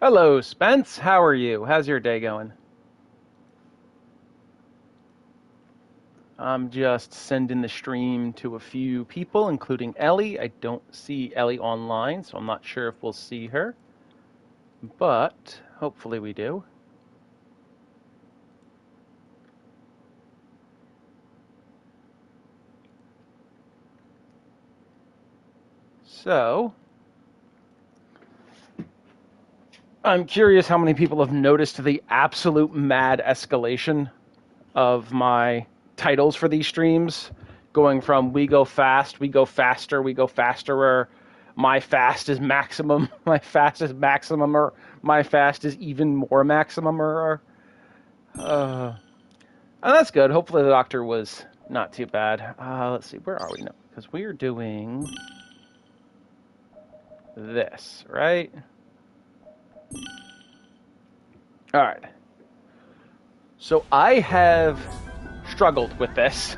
Hello, Spence. How are you? How's your day going? I'm just sending the stream to a few people, including Ellie. I don't see Ellie online, so I'm not sure if we'll see her, but hopefully we do. So, I'm curious how many people have noticed the absolute mad escalation of my titles for these streams, going from we go fast, we go faster, we go fasterer, my fast is maximum, my fast is maximumer, my fast is even more maximumer. And that's good. Hopefully the doctor was not too bad. Let's see, where are we now? Because we're doing this, right? All right. So I have struggled with this.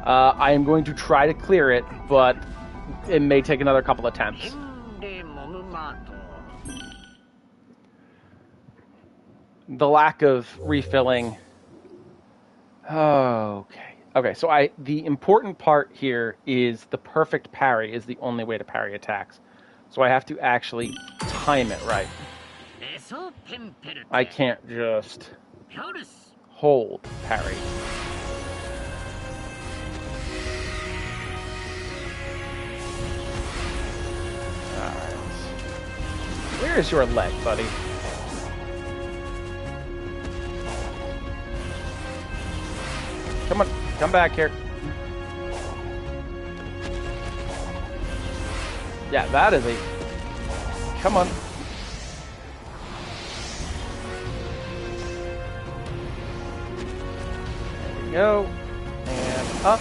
I am going to try to clear it, but it may take another couple attempts. The lack of refilling. Okay, so the important part here is the perfect parry is the only way to parry attacks. So I have to actually time it right. I can't just hold parry. Alright. Where is your leg, buddy? Come on, come back here. Yeah, that is a... Come on. There we go. And up.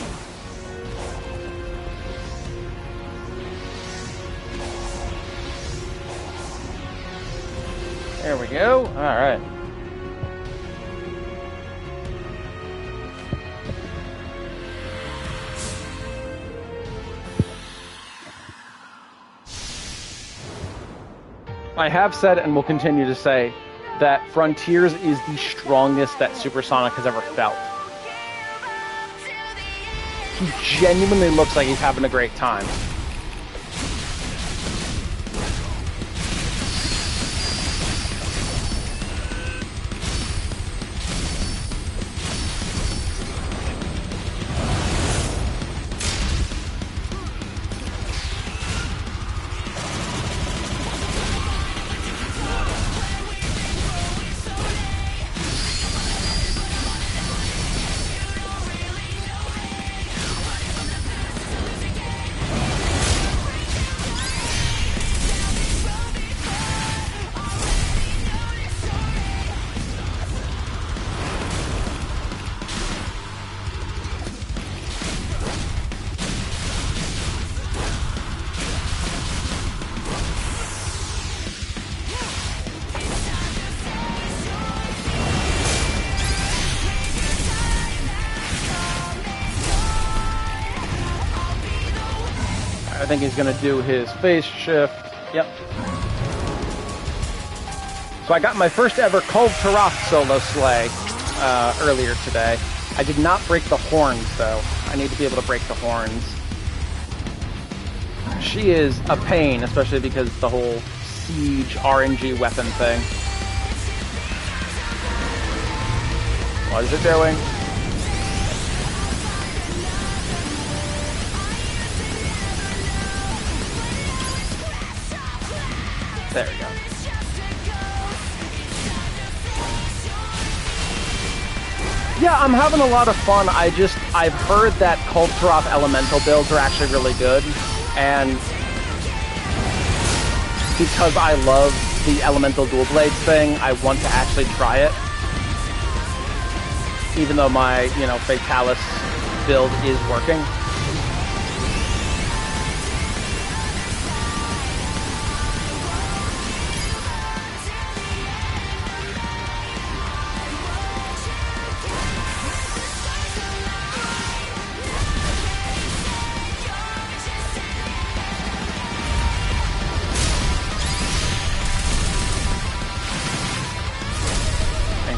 There we go. All right. I have said and will continue to say that Frontiers is the strongest that Supersonic has ever felt. He genuinely looks like he's having a great time. I think he's going to do his phase shift. Yep. So I got my first ever Kul Tiroth solo slay earlier today. I did not break the horns, though. I need to be able to break the horns. She is a pain, especially because the whole siege RNG weapon thing. What is it doing? There we go. Yeah, I'm having a lot of fun. I've heard that Kul Tiroth elemental builds are actually really good, and because I love the elemental dual blades thing, I want to actually try it. Even though my, Fatalis build is working.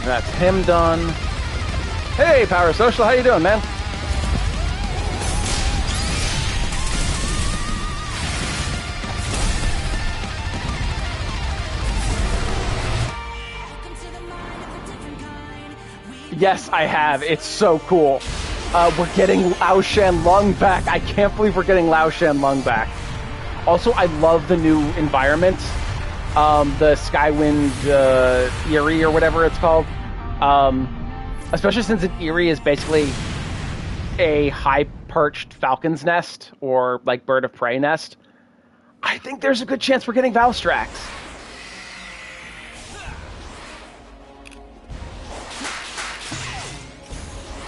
That's him done. Hey, Power Social, how you doing, man? Yes, I have. It's so cool. We're getting Lao Shan Lung back. I can't believe we're getting Lao Shan Lung back. Also, I love the new environment. The Skywind Eyrie or whatever it's called. Especially since an Eyrie is basically a high-perched falcon's nest or like bird of prey nest. I think there's a good chance we're getting Valstrax.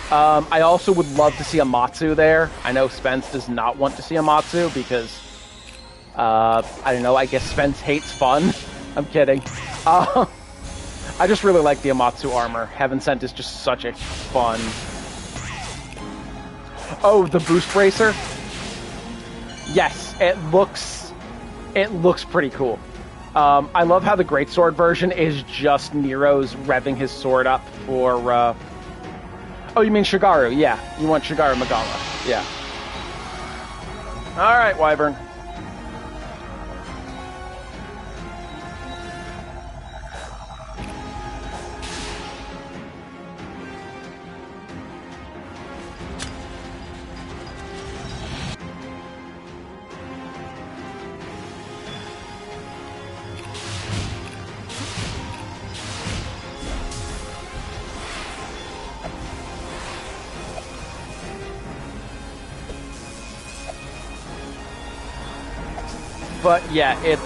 I also would love to see a Matsu there. I know Spence does not want to see a Matsu because, I don't know, I guess Spence hates fun. I'm kidding. I just really like the Amatsu armor. Heaven Sent is just such a fun... Oh, the Boost Bracer? Yes, it looks pretty cool. I love how the Greatsword version is just Nero's revving his sword up for, Oh, you mean Shigaru? Yeah, you want Shigaru Magala. Yeah. Alright, Wyvern. But yeah, it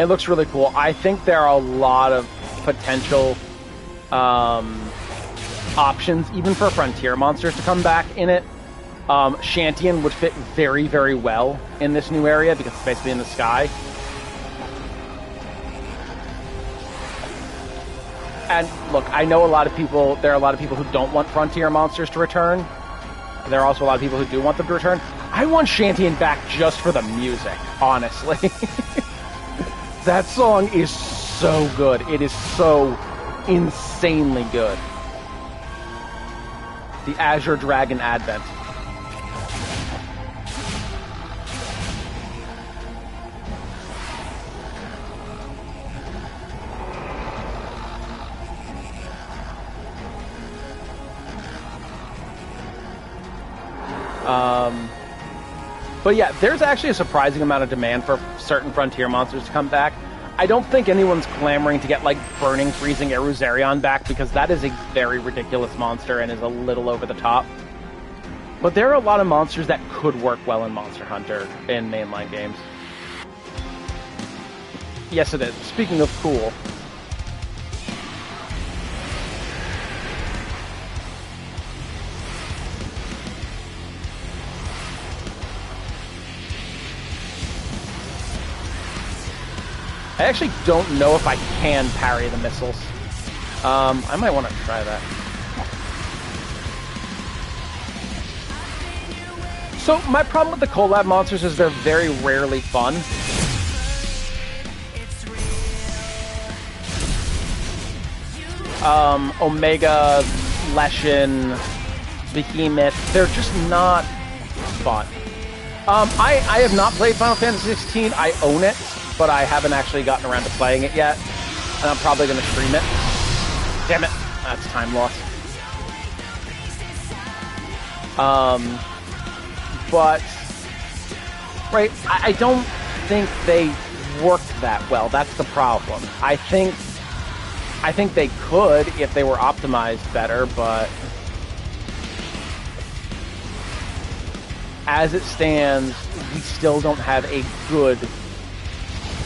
looks really cool. I think there are a lot of potential options, even for frontier monsters to come back in it. Shantian would fit very, very well in this new area because it's basically in the sky. And look, I know there are a lot of people who don't want frontier monsters to return. There are also a lot of people who do want them to return. I want Shantian back just for the music, honestly. That song is so good. It is so insanely good. The Azure Dragon Advent. But yeah, there's actually a surprising amount of demand for certain frontier monsters to come back. I don't think anyone's clamoring to get, like, Burning Freezing Eruzerion back, because that is a very ridiculous monster and is a little over the top. But there are a lot of monsters that could work well in Monster Hunter in mainline games. Yes, it is. Speaking of cool... I actually don't know if I can parry the missiles. I might want to try that. So, my problem with the collab monsters is they're very rarely fun. Omega, Leshen, Behemoth, they're just not fun. I have not played Final Fantasy XVI. I own it, but I haven't actually gotten around to playing it yet, and I'm probably going to stream it. Damn it, that's time lost. But, right, I don't think they worked that well. That's the problem. I think they could if they were optimized better, but as it stands, we still don't have a good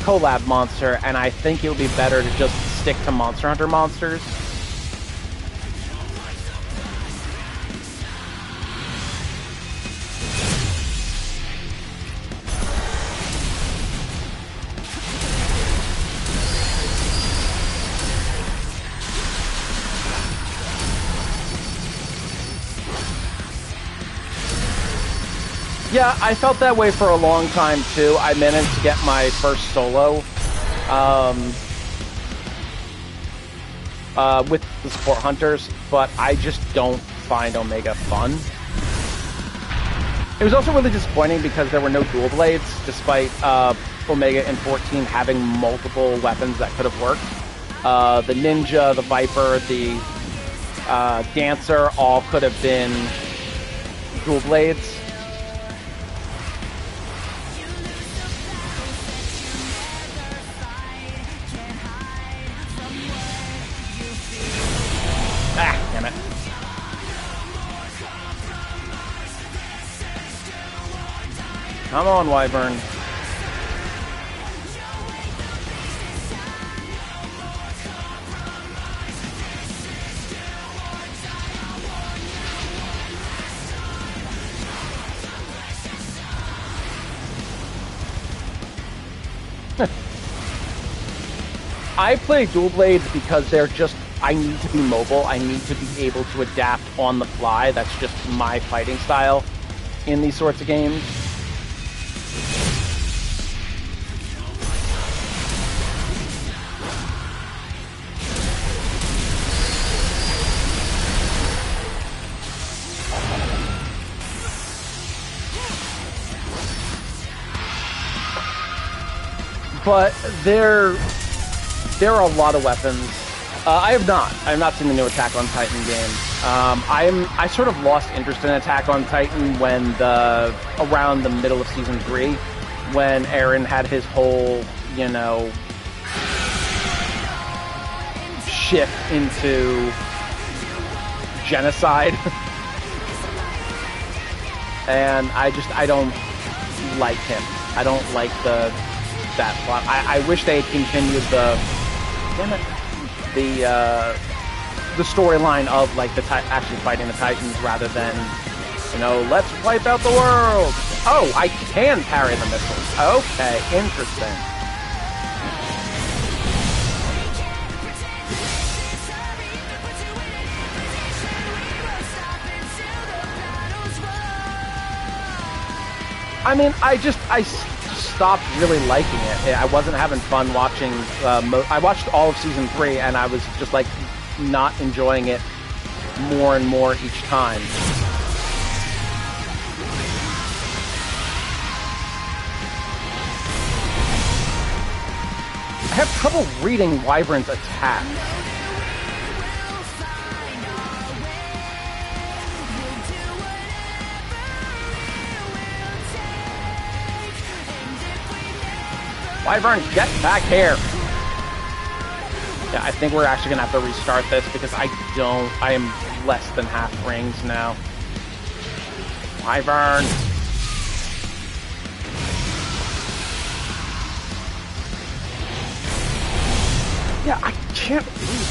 collab monster, and I think it would be better to just stick to Monster Hunter monsters. Yeah, I felt that way for a long time, too. I managed to get my first solo. with the support hunters, but I just don't find Omega fun. It was also really disappointing because there were no dual blades, despite Omega in 14 having multiple weapons that could have worked. The Ninja, the Viper, the Dancer all could have been dual blades. Ah, damn it. Come on, Wyvern. I play dual blades because they're just, I need to be mobile. I need to be able to adapt on the fly. That's just my fighting style in these sorts of games. But there are a lot of weapons. I have not seen the new Attack on Titan game. I sort of lost interest in Attack on Titan when around the middle of season 3, when Eren had his whole, you know, shift into genocide. And I don't like him. I don't like that plot. I wish they had continued the storyline of like actually fighting the Titans rather than, you know, let's wipe out the world. Oh, I can parry the missiles. Okay, interesting. I mean, I stopped really liking it. I wasn't having fun watching. I watched all of season 3, and I was just like not enjoying it more and more each time. I have trouble reading Wyvern's attacks. Wyvern, get back here! Yeah, I think we're actually gonna have to restart this because I am less than half rings now. Wyvern! Yeah, I can't read.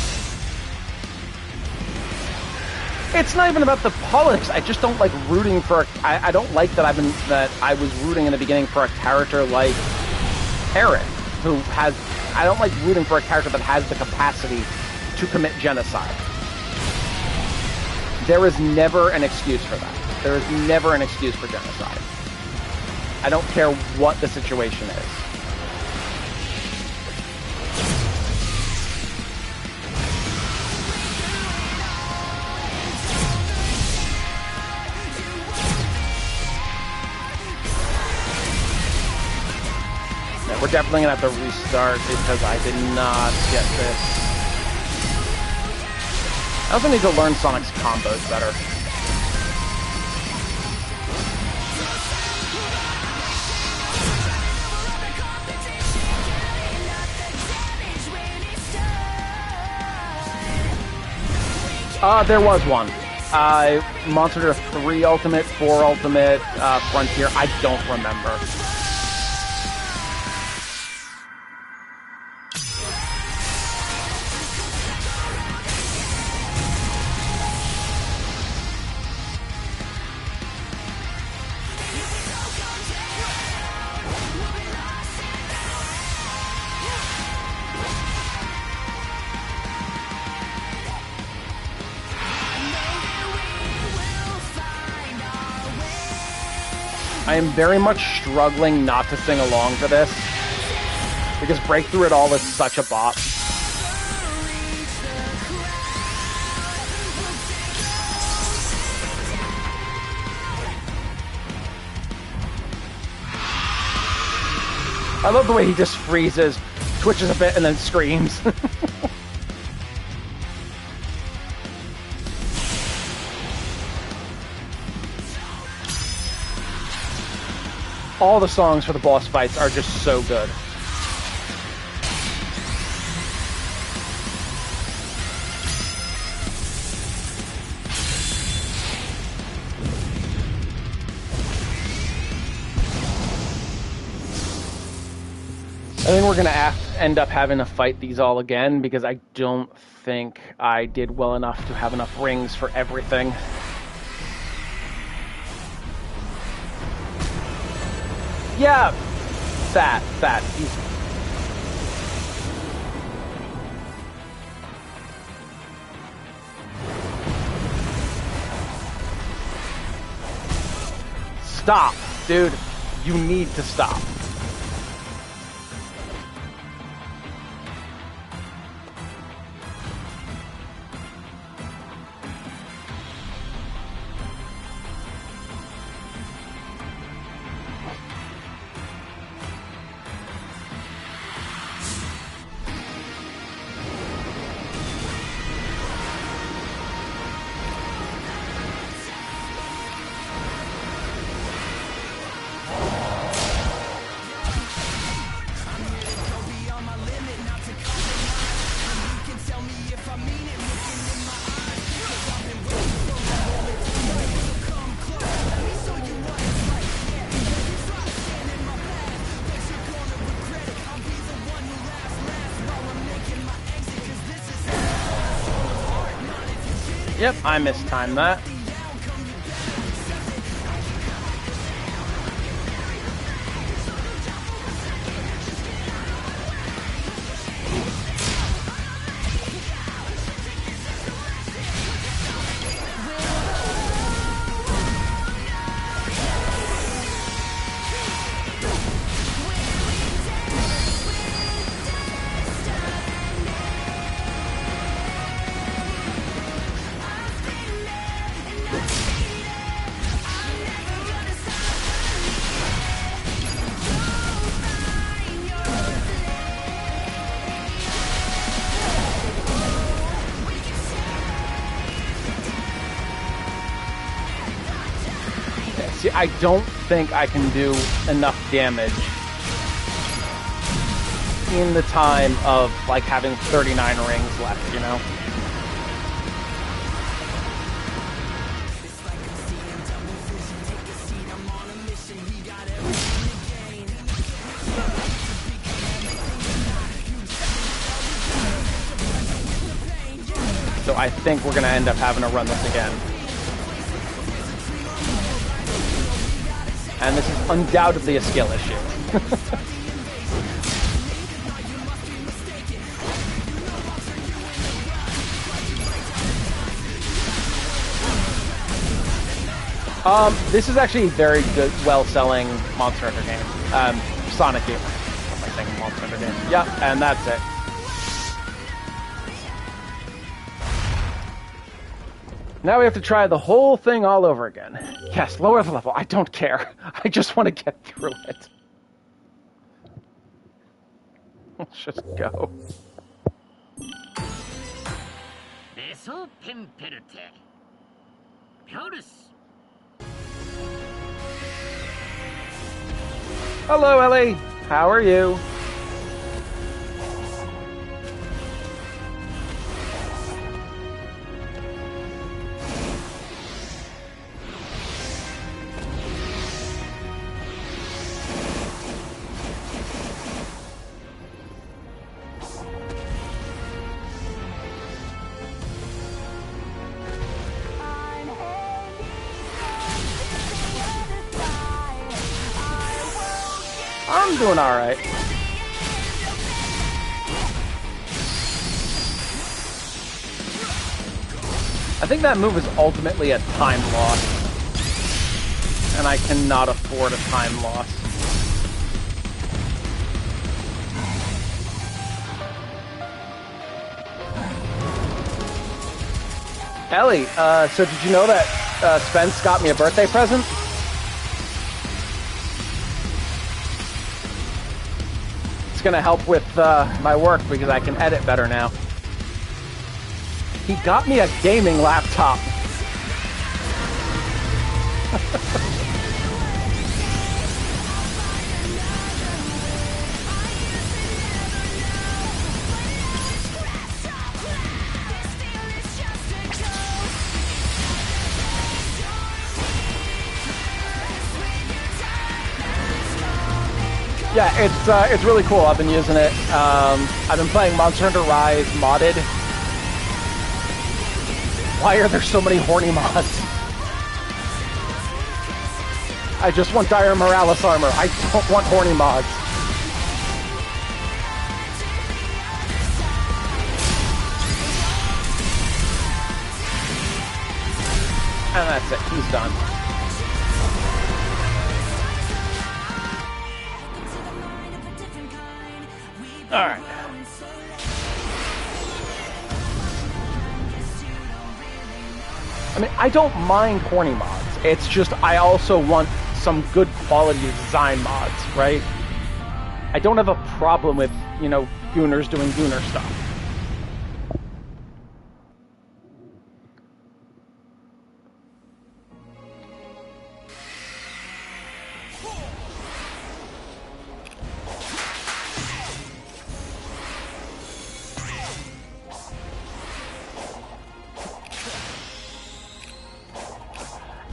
It's not even about the politics. I just don't like rooting for. I don't like that I was rooting in the beginning for a character like Eren, who has. I don't like rooting for a character that has the capacity to commit genocide. There is never an excuse for that. There is never an excuse for genocide. I don't care what the situation is. We're definitely gonna have to restart because I did not get this. I also need to learn Sonic's combos better. There was one. Monster Hunter 3 Ultimate, 4 Ultimate, Frontier. I don't remember. I am very much struggling not to sing along to this, because Break Through It All is such a bop. I love the way he just freezes, twitches a bit, and then screams. All the songs for the boss fights are just so good. I think we're going to end up having to fight these all again because I don't think I did well enough to have enough rings for everything. Yeah, that. Stop, dude. You need to stop. Yep, I mistimed that. I don't think I can do enough damage in the time of, like, having 39 rings left, you know? So I think we're going to end up having to run this again. And this is undoubtedly a skill issue. This is actually a very good, well-selling Monster Hunter game. Sonic game. What am I saying? Monster Hunter game. Yeah, and that's it. Now we have to try the whole thing all over again. Yes, lower the level. I don't care. I just want to get through it. Let's just go. Hello, Ellie. How are you? I'm doing all right. I think that move is ultimately a time loss, and I cannot afford a time loss. Ellie, so did you know that Spence got me a birthday present? going to help with my work because I can edit better now. He got me a gaming laptop. Yeah, it's really cool. I've been using it. I've been playing Monster Hunter Rise modded. Why are there so many horny mods? I just want Dire Morales armor. I don't want horny mods. And that's it. He's done. All right. I mean, I don't mind horny mods. It's just I also want some good quality design mods, right? I don't have a problem with, you know, gooners doing gooner stuff.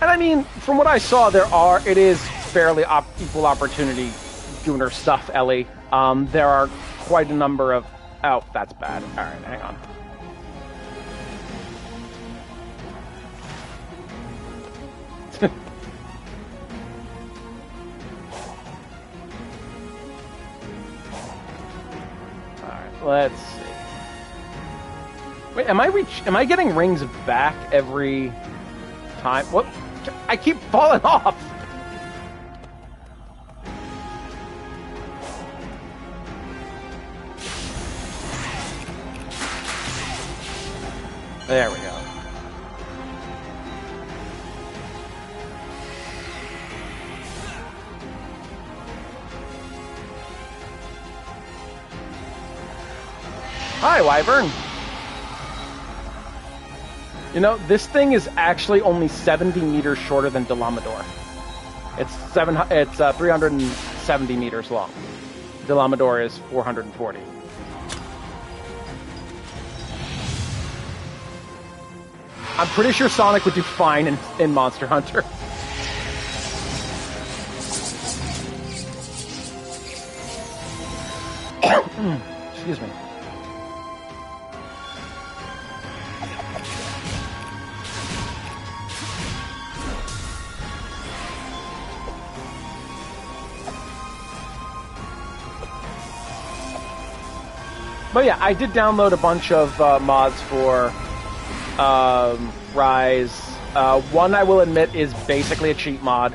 And I mean, from what I saw, it is fairly equal opportunity gooner stuff, Ellie. There are quite a number of... Oh, that's bad. All right, hang on. All right, let's see. Wait, am I getting rings back every time? What? I keep falling off. There we go. Hi, Wyvern. You know, this thing is actually only 70 meters shorter than Delamador. It's 370 meters long. Delamador is 440. I'm pretty sure Sonic would do fine in Monster Hunter. Excuse me. But yeah, I did download a bunch of mods for Rise. One, I will admit, is basically a cheat mod.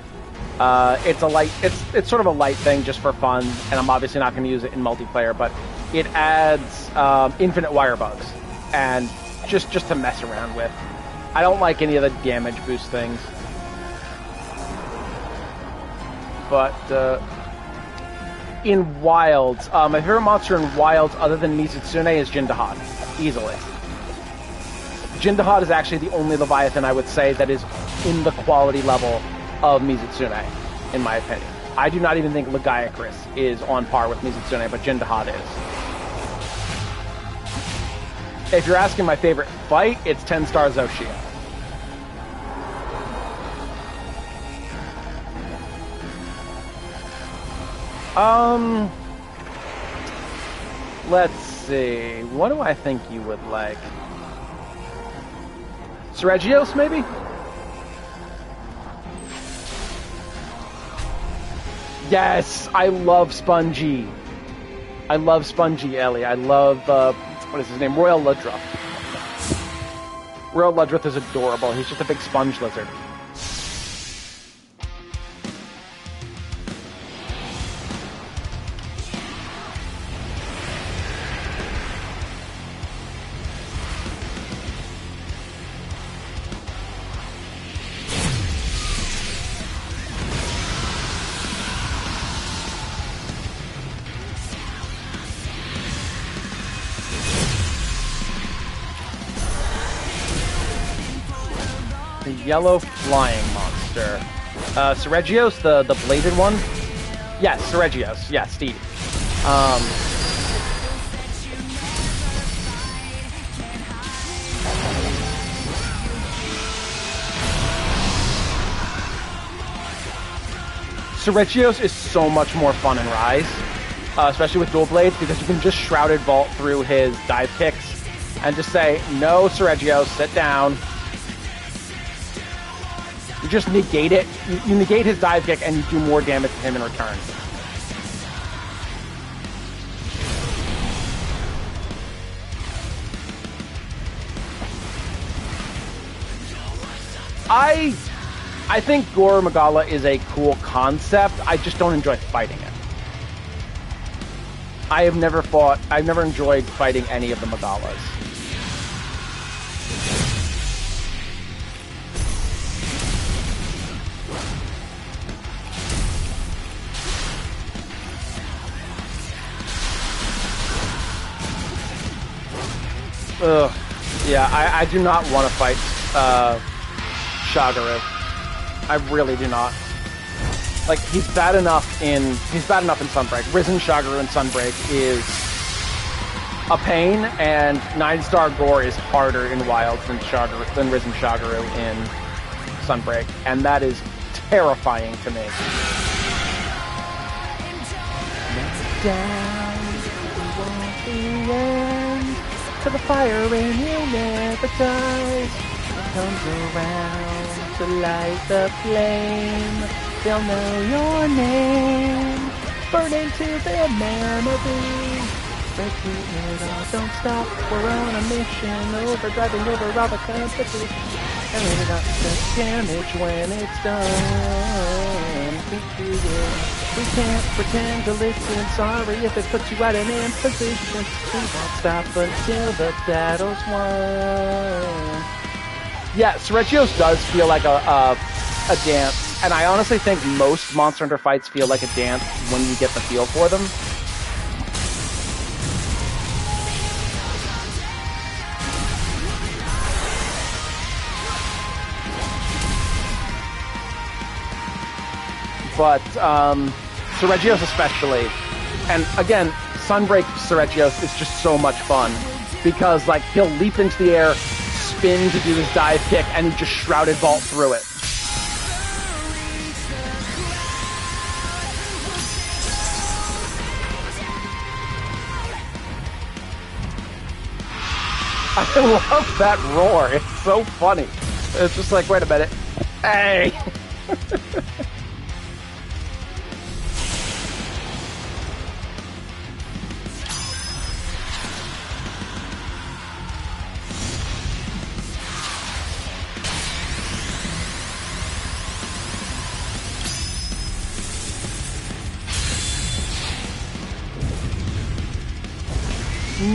It's sort of a light thing just for fun, and I'm obviously not going to use it in multiplayer. But it adds infinite wire bugs, and just to mess around with. I don't like any of the damage boost things, but. In Wilds, my favorite monster in Wilds, other than Mizitsune, is Jindahad, easily. Jindahad is actually the only Leviathan I would say that is in the quality level of Mizitsune, in my opinion. I do not even think Lagiacrus is on par with Mizitsune, but Jindahad is. If you're asking my favorite fight, it's 10-star Zoshia. Let's see. What do I think you would like? Seregios, maybe? Yes, I love Spongy. I love Spongy Ellie. I love, what is his name? Royal Ludruth. Royal Ludruth is adorable. He's just a big sponge lizard. Yellow flying monster. Seregios, the bladed one? Yes, Seregios. Yeah, Steve. Seregios is so much more fun in Rise, especially with dual blades, because you can just Shrouded Vault through his dive kicks and just say, no, Seregios, sit down. You just negate it. You negate his dive kick and you do more damage to him in return. I think Gore Magala is a cool concept. I just don't enjoy fighting it. I've never enjoyed fighting any of the Magalas. Ugh. Yeah, I do not want to fight Shagaru. I really do not. Like, he's bad enough in Sunbreak. Risen Shagaru in Sunbreak is a pain, and 9-star Gore is harder in Wilds than Risen Shagaru in Sunbreak, and that is terrifying to me. Down, we want the end to the fire, and you never die. It comes around to light the flame. They'll know your name. Burn into their memory. Breaking it all, don't stop. We're on a mission, overdriving over all the competition. And it up the damage when it's done. We can't pretend to listen. Sorry if it puts you at an imposition. We won't stop until the battle's won. Yeah, Seregios does feel like a dance. And I honestly think most Monster Hunter fights feel like a dance when you get the feel for them. But Seregios especially, and again, Sunbreak Seregios is just so much fun because like he'll leap into the air, spin to do his dive kick, and he just Shrouded Vault through it. I love that roar. It's so funny. It's just like, wait a minute. Hey!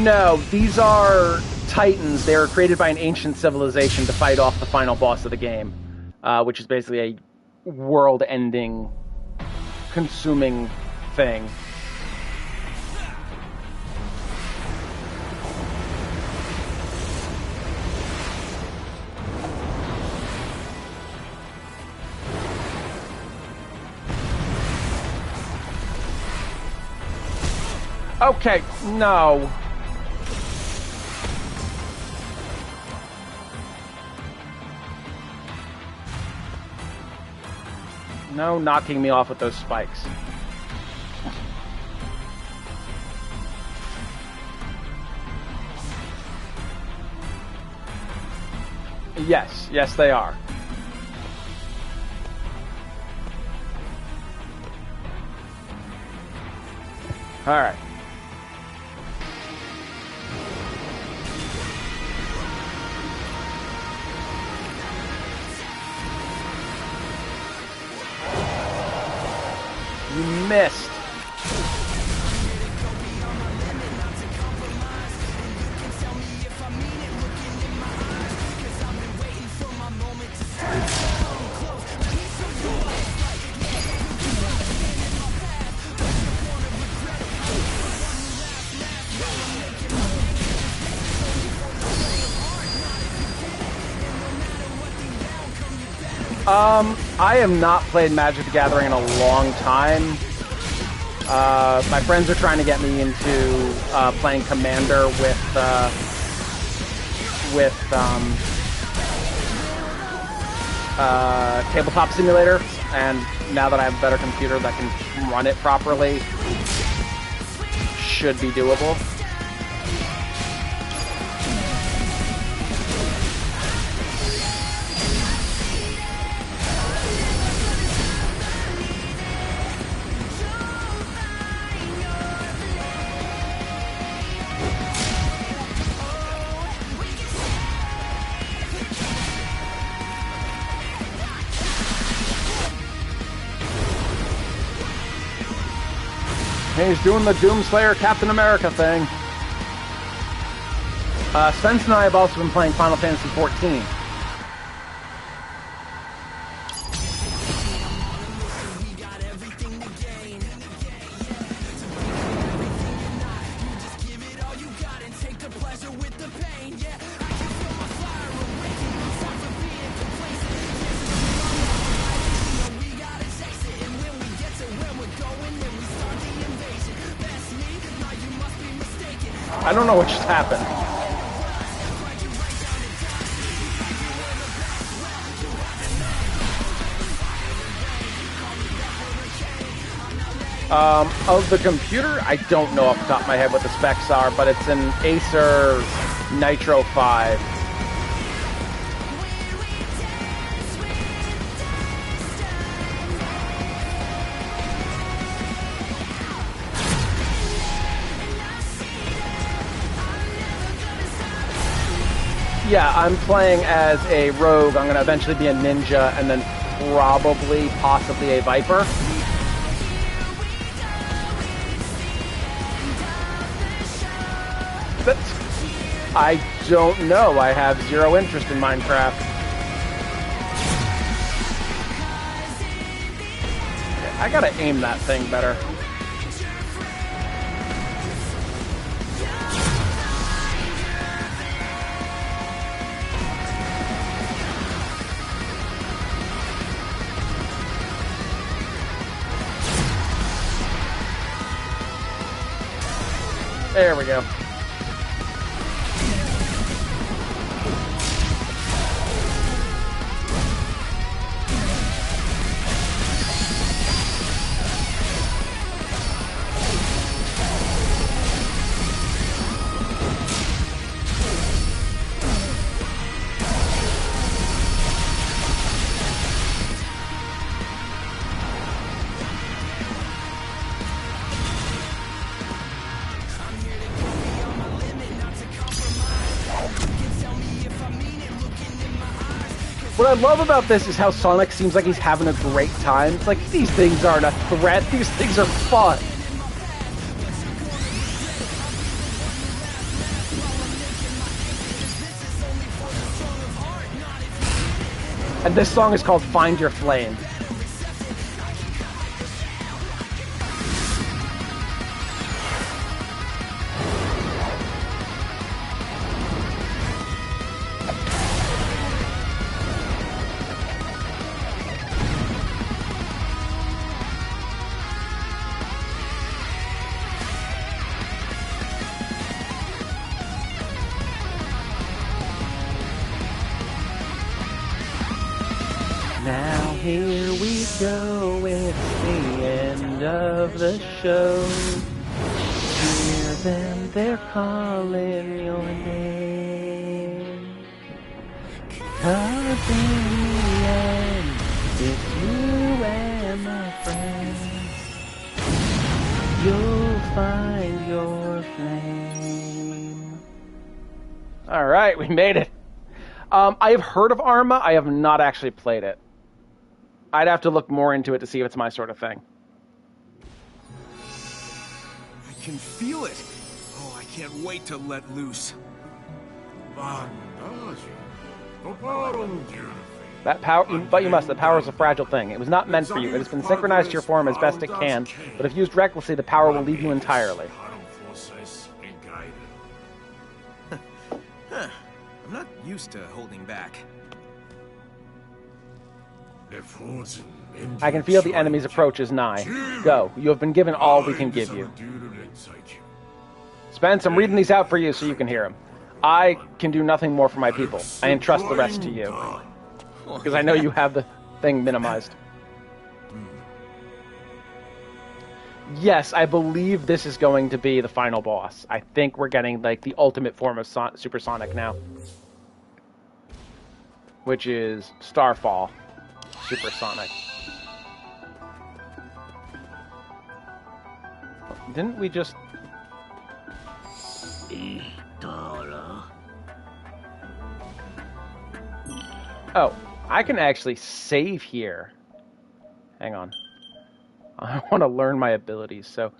No, these are Titans. They were created by an ancient civilization to fight off the final boss of the game, which is basically a world-ending, consuming thing. Okay, no. No knocking me off with those spikes. Yes, yes they are. All right. You missed. I have not played Magic the Gathering in a long time. My friends are trying to get me into playing Commander with Tabletop Simulator, and now that I have a better computer that can run it properly, should be doable. He's doing the Doomslayer Captain America thing. Spence and I have also been playing Final Fantasy XIV. I don't know what just happened. Of the computer, I don't know off the top of my head what the specs are, but it's an Acer Nitro 5. Yeah, I'm playing as a rogue. I'm going to eventually be a ninja, and then probably, possibly a viper. But I don't know. I have zero interest in Minecraft. I gotta aim that thing better. There we go. What I love about this is how Sonic seems like he's having a great time. It's like, these things aren't a threat, these things are fun. And this song is called Find Your Flame. Now here we go, it's the end of the show. Hear them, they're calling your name. 'Cause in the end, it's you and my friends. You'll find your flame. Alright, we made it. I have heard of Arma, I have not actually played it. I'd have to look more into it to see if it's my sort of thing. I can feel it. Oh, I can't wait to let loose. That power, but you must. The power is a fragile thing. It was not meant for you. It has been synchronized to your form as best it can, but if used recklessly, the power will leave you entirely. Huh. I'm not used to holding back. I can feel the enemy's approach is nigh. Go. You have been given all we can give you. Spence, I'm reading these out for you so you can hear them. I can do nothing more for my people. I entrust the rest to you. Because I know you have the thing minimized. Yes, I believe this is going to be the final boss. I think we're getting like the ultimate form of Supersonic now. Which is Starfall Supersonic. Didn't we just... Oh, I can actually save here. Hang on. I want to learn my abilities, so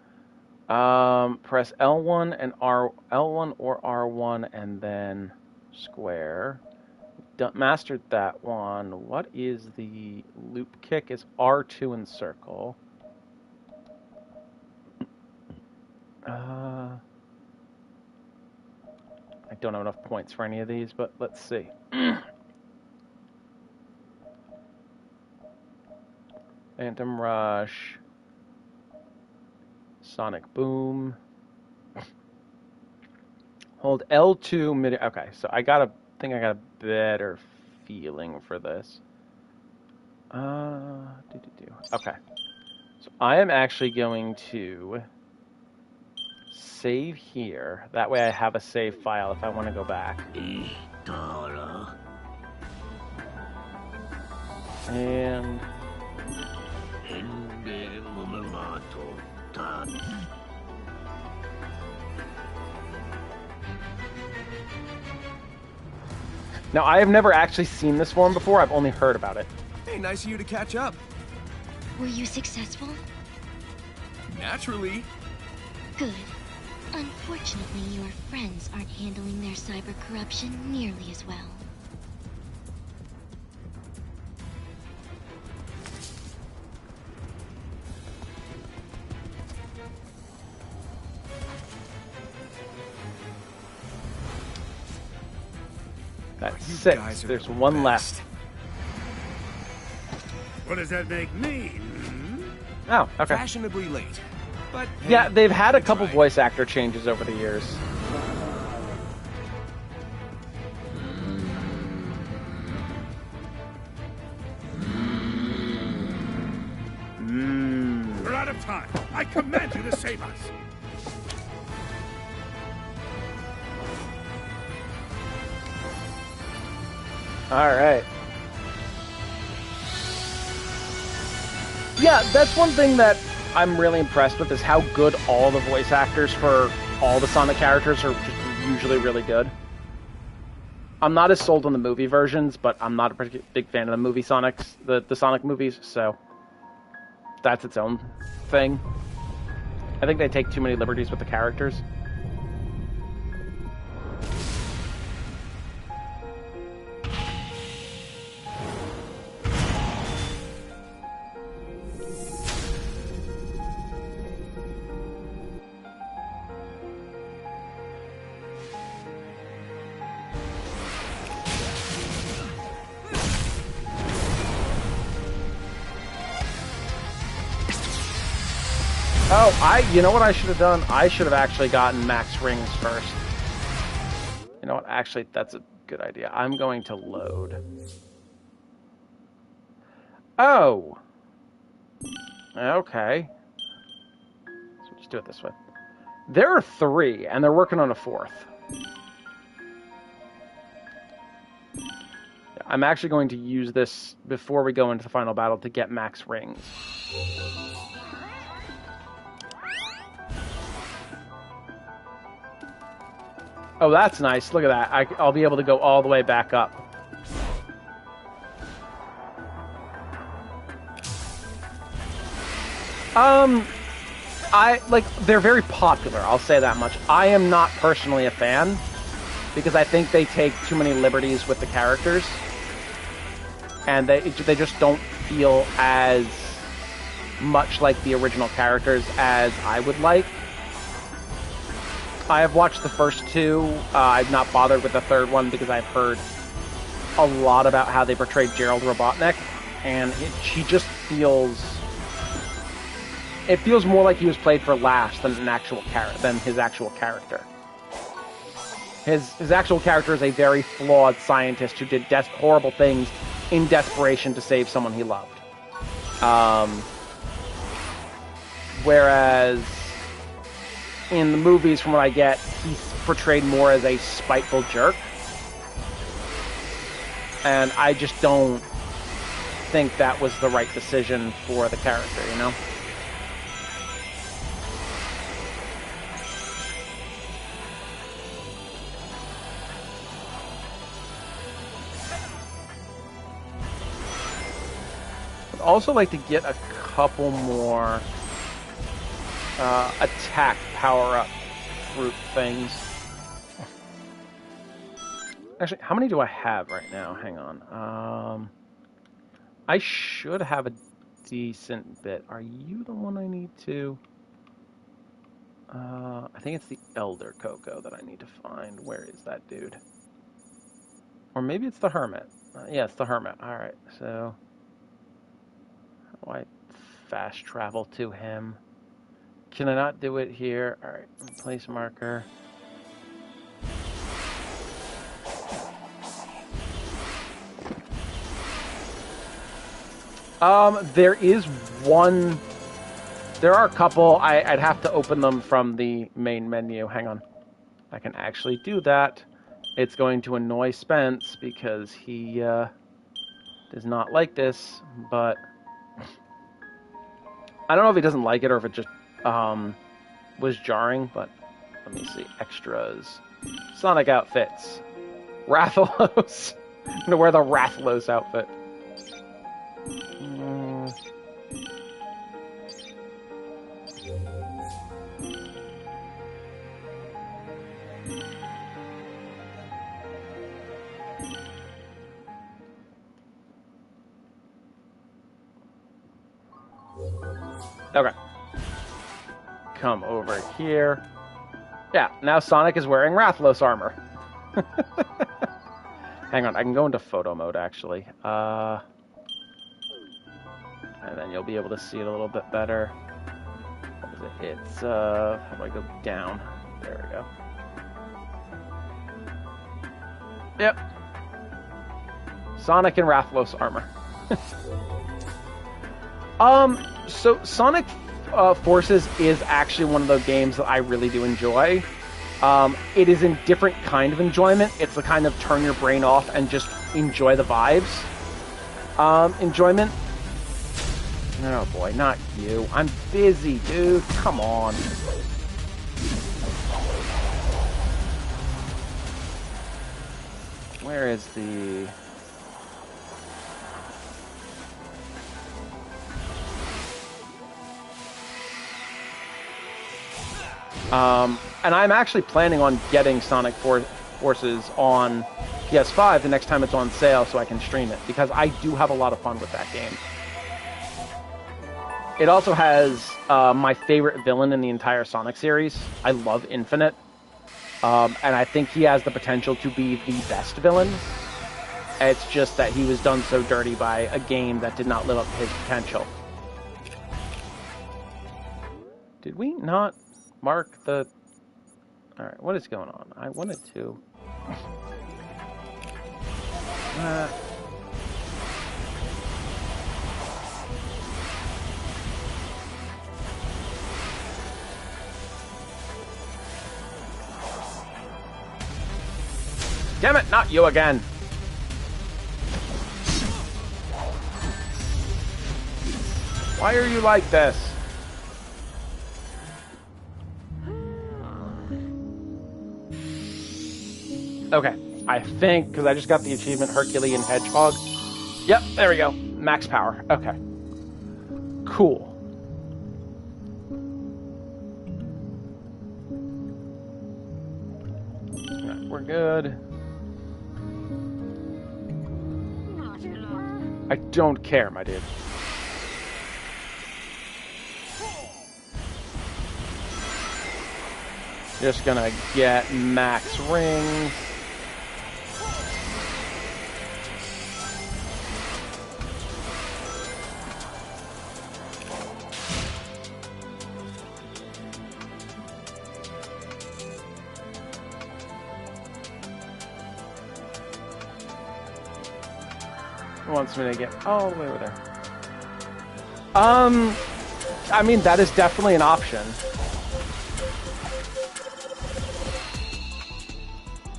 press L1 and L1 or R1 and then square. Mastered that one. What is the loop kick? Is R2 and circle. I don't have enough points for any of these, but let's see. Phantom Rush. Sonic Boom. Hold L2 mid. Okay, so I got a better feeling for this. Okay. So I am actually going to save here. That way I have a save file if I want to go back. And now, I have never actually seen this form before. I've only heard about it. Hey, nice of you to catch up. Were you successful? Naturally. Good. Unfortunately, your friends aren't handling their cyber corruption nearly as well. That's 6. There's one left. What does that make me? Oh, okay. Fashionably late. But hey, yeah, they've had a couple voice actor changes over the years. We're out of time. I command you to save us. All right. Yeah, that's one thing that I'm really impressed with is how good all the voice actors for all the Sonic characters are just usually really good. I'm not as sold on the movie versions, but I'm not a big fan of the movie Sonics, the Sonic movies, so that's its own thing. I think they take too many liberties with the characters. Oh, you know what I should have done? I should have actually gotten max rings first. You know what? Actually, that's a good idea. I'm going to load. Oh. Okay. So just do it this way. There are 3, and they're working on a 4th. I'm actually going to use this before we go into the final battle to get max rings. Oh, that's nice. Look at that. I'll be able to go all the way back up. They're very popular, I'll say that much. I am not personally a fan, because I think they take too many liberties with the characters. And they just don't feel as much like the original characters as I would like. I have watched the first 2. I've not bothered with the 3rd one because I've heard a lot about how they portrayed Gerald Robotnik. and he just feels. It feels more like he was played for laughs than his actual character. His actual character is a very flawed scientist who did horrible things in desperation to save someone he loved. Whereas in the movies, from what I get, he's portrayed more as a spiteful jerk. And I just don't think that was the right decision for the character, you know? I'd also like to get a couple more attack power-up fruit things. Actually, how many do I have right now? Hang on. I should have a decent bit. Are you the one I need to? I think it's the Elder Cocoa that I need to find. Where is that dude? Or maybe it's the Hermit. Yeah, it's the Hermit. Alright, so... How do I fast travel to him? Can I not do it here? Alright, place marker. There is one... There are a couple. I'd have to open them from the main menu. Hang on. I can actually do that. It's going to annoy Spence because he does not like this, but... I don't know if he doesn't like it or if it just was jarring, but let me see. Extras. Sonic outfits. Rathalos. I'm going to wear the Rathalos outfit. Okay. Come over here. Yeah, now Sonic is wearing Rathalos armor. Hang on, I can go into photo mode, actually. And then you'll be able to see it a little bit better. What is it? It's, how do I go down? There we go. Yep. Sonic and Rathalos armor. So Sonic Forces is actually one of those games that I really do enjoy. It is a different kind of enjoyment. It's the kind of turn your brain off and just enjoy the vibes enjoyment. Oh boy, not you. I'm busy, dude. Come on. Where is the... and I'm actually planning on getting Sonic Forces on PS5 the next time it's on sale so I can stream it, because I do have a lot of fun with that game. It also has my favorite villain in the entire Sonic series. I love Infinite. And I think he has the potential to be the best villain. It's just that he was done so dirty by a game that did not live up to his potential. Did we not mark the... Alright, what is going on? I wanted to... Damn it, not you again! Why are you like this? Okay, I think, because I just got the achievement Herculean Hedgehog. Yep, there we go. Max power. Okay. Cool. Right, we're good. I don't care, my dude. Just gonna get max rings. wants me to get all the way over there. I mean, that is definitely an option.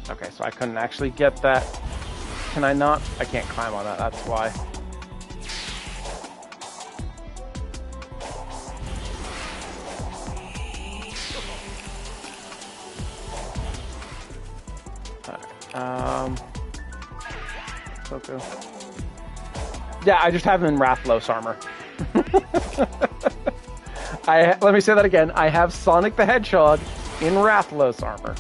Okay, so I couldn't actually get that. Can I not? I can't climb on that, that's why. Coco. Yeah, I just have him in Rathlos armor. Let me say that again. I have Sonic the Hedgehog in Rathlos armor.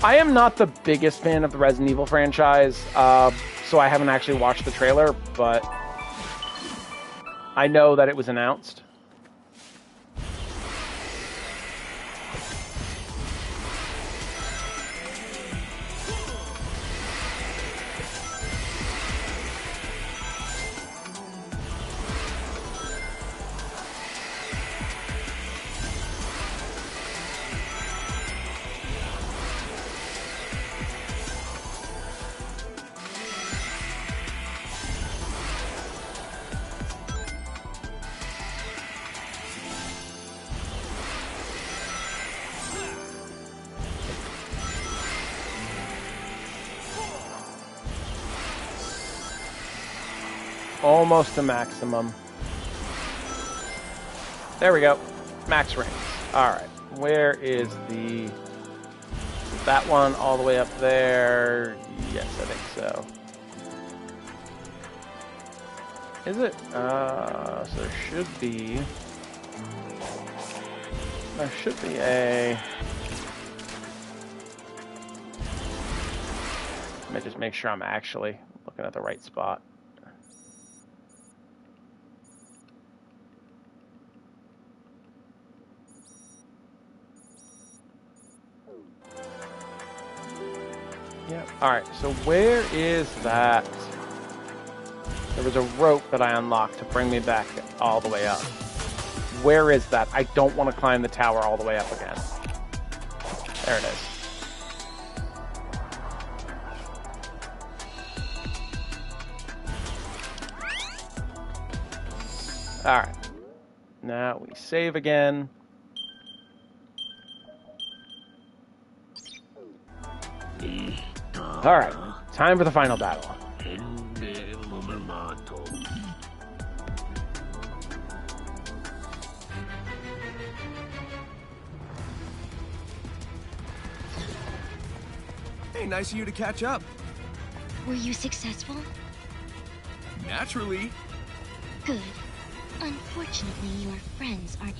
I am not the biggest fan of the Resident Evil franchise, so I haven't actually watched the trailer, but I know that it was announced. Almost to maximum. There we go. Max range. Alright. Where is the... Is that one all the way up there? Yes, I think so. Is it? So there should be... There should be a... Let me just make sure I'm actually looking at the right spot. Yep. Alright, so where is that? There was a rope that I unlocked to bring me back all the way up. Where is that? I don't want to climb the tower all the way up again. There it is. Alright. Now we save again. Alright, time for the final battle. Hey, nice of you to catch up. Were you successful? Naturally. Good. Unfortunately, your friends aren't...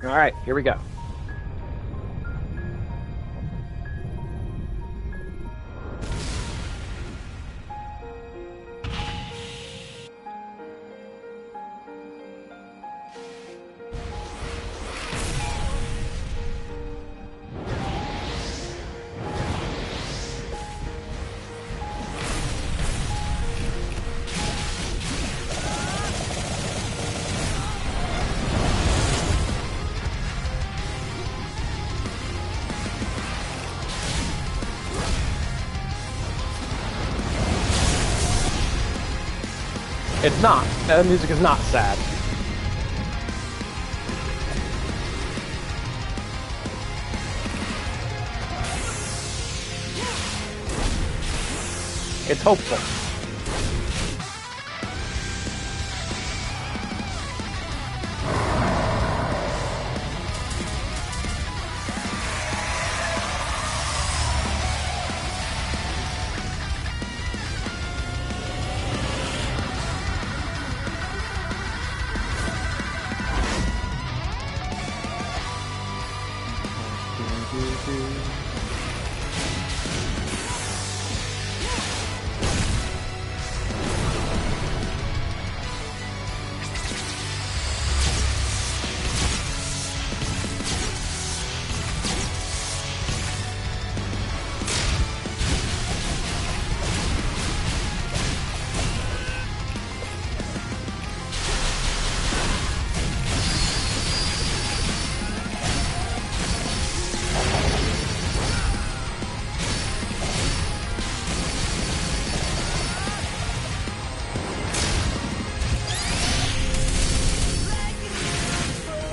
Alright, here we go. It's not. The music is not sad. It's hopeful.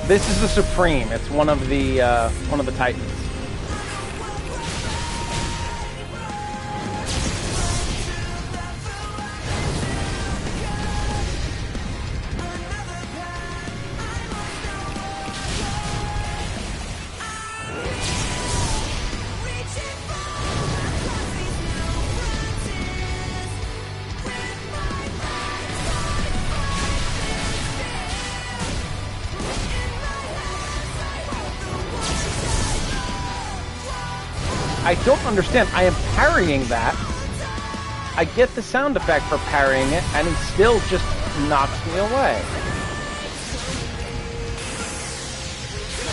This is the Supreme. It's one of the Titans. I don't understand. I am parrying that. I get the sound effect for parrying it, and he still just knocks me away.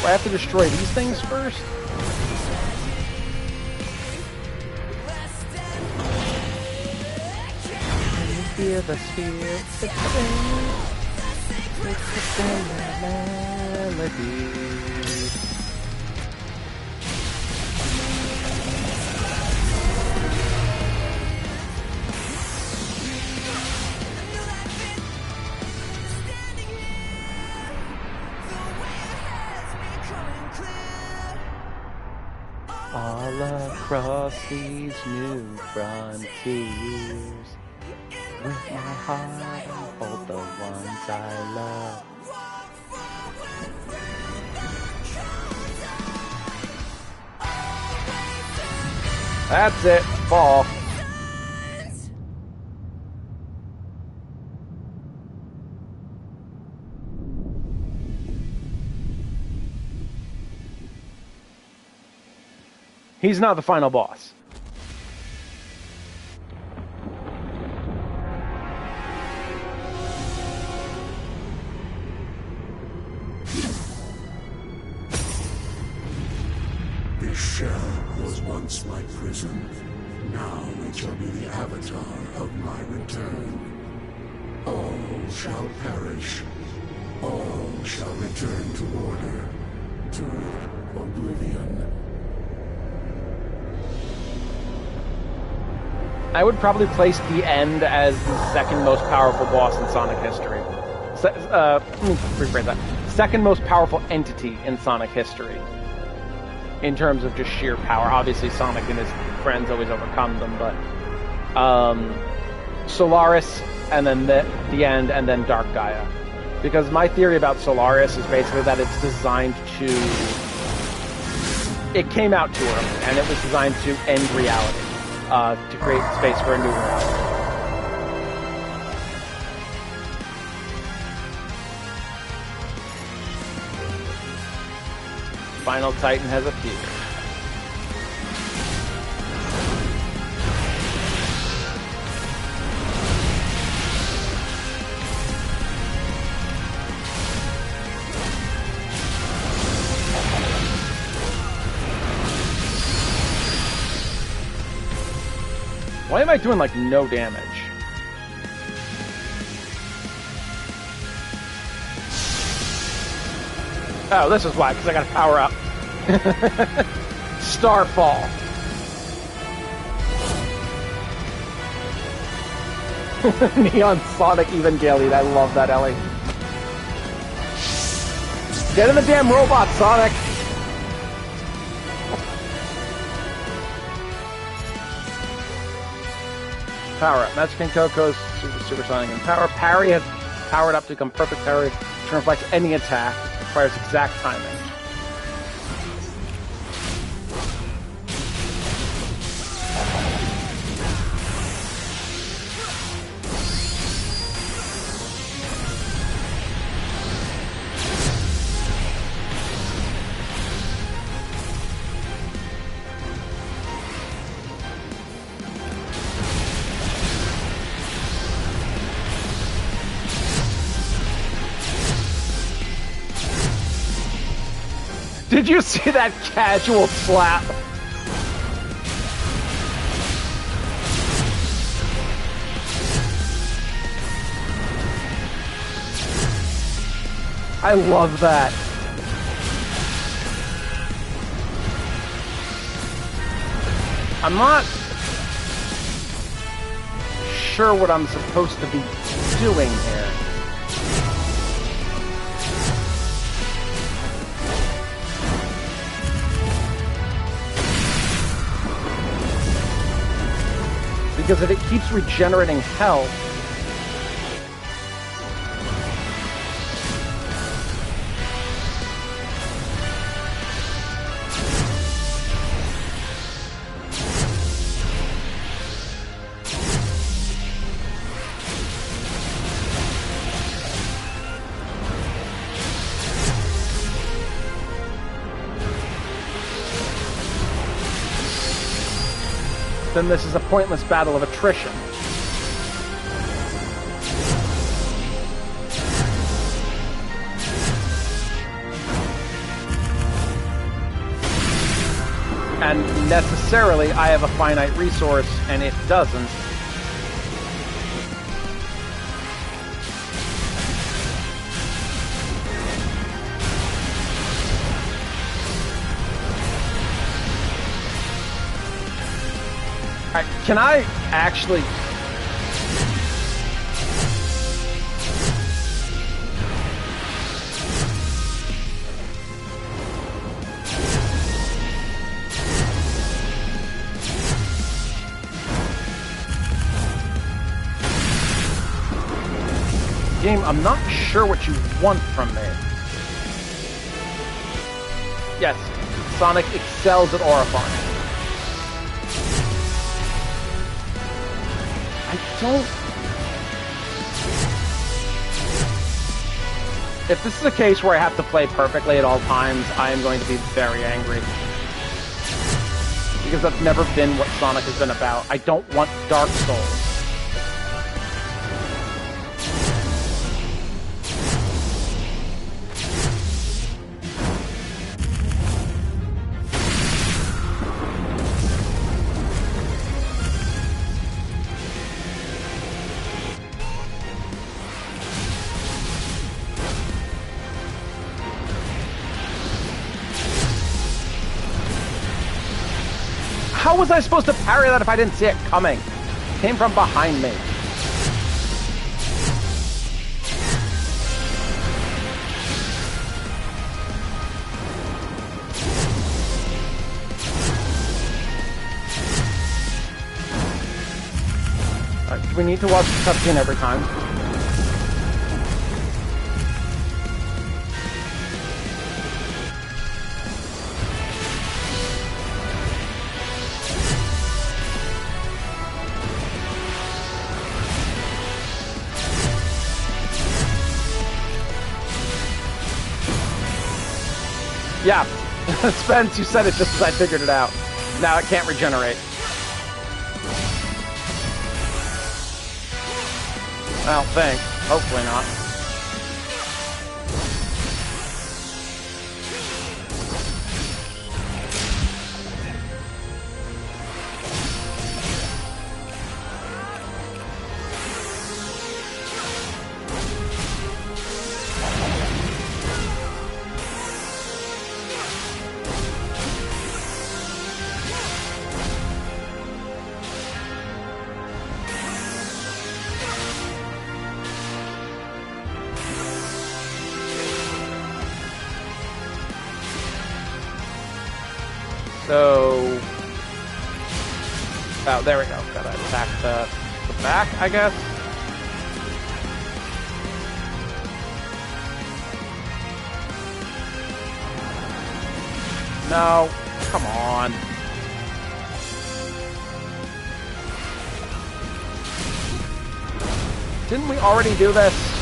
Do I have to destroy these things first? Can you hear the spirits sing? It's a melody. All across these new frontiers, with my heart I hold the ones I love. That's it, fall. He's not the final boss. This shell was once my prison. Now it shall be the avatar of my return. All shall perish. All shall return to order, to oblivion. I would probably place the End as the second most powerful boss in Sonic history. Let me rephrase that. Second most powerful entity in Sonic history. In terms of just sheer power. Obviously Sonic and his friends always overcome them, but Solaris, and then the End, and then Dark Gaia. Because my theory about Solaris is basically that it's designed to... It came out too early, and it was designed to end reality. To create space for a new reality. Final Titan has appeared. Why am I doing, like, no damage? Oh, this is why, because I gotta power up. Starfall. Neon Sonic Evangelion. I love that, Ellie. Get in the damn robot, Sonic! Power up. Magic King Coco's supersonic and power. Parry has powered up to become perfect parry to reflect any attack. It requires exact timing. Did you see that casual slap? I love that. I'm not sure what I'm supposed to be doing here. because if it keeps regenerating health, then this is a pointless battle of attrition. And necessarily, I have a finite resource, and it doesn't. Can I actually... Game, I'm not sure what you want from me. Yes, Sonic excels at horrifying. I don't... If this is a case where I have to play perfectly at all times, I am going to be very angry. Because that's never been what Sonic has been about. I don't want Dark Souls. How was I supposed to parry that if I didn't see it coming? It came from behind me. Do we need to watch the cutscene every time? Yeah, Spence, you said it just as I figured it out. Now it can't regenerate. I don't think. Hopefully not. So, oh, there we go. Gotta attack the back, I guess. No, come on. Didn't we already do this?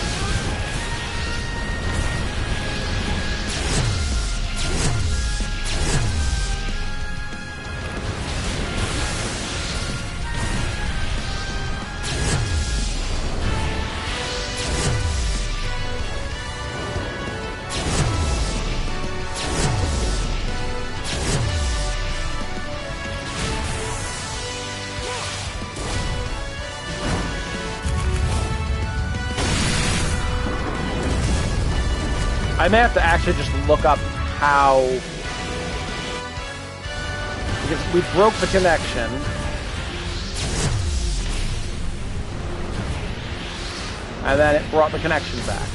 I may have to actually just look up how... Because we broke the connection. And then it brought the connection back.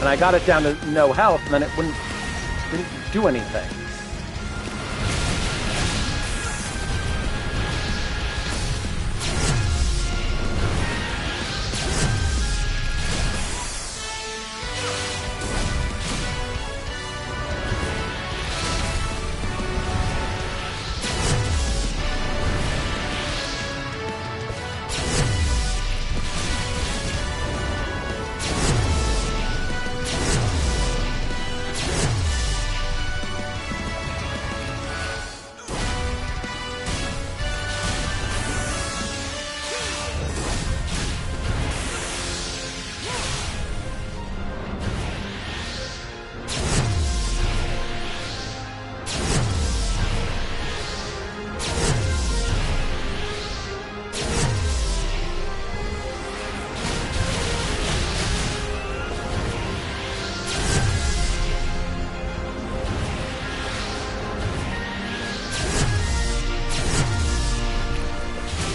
And I got it down to no health, and then it didn't do anything.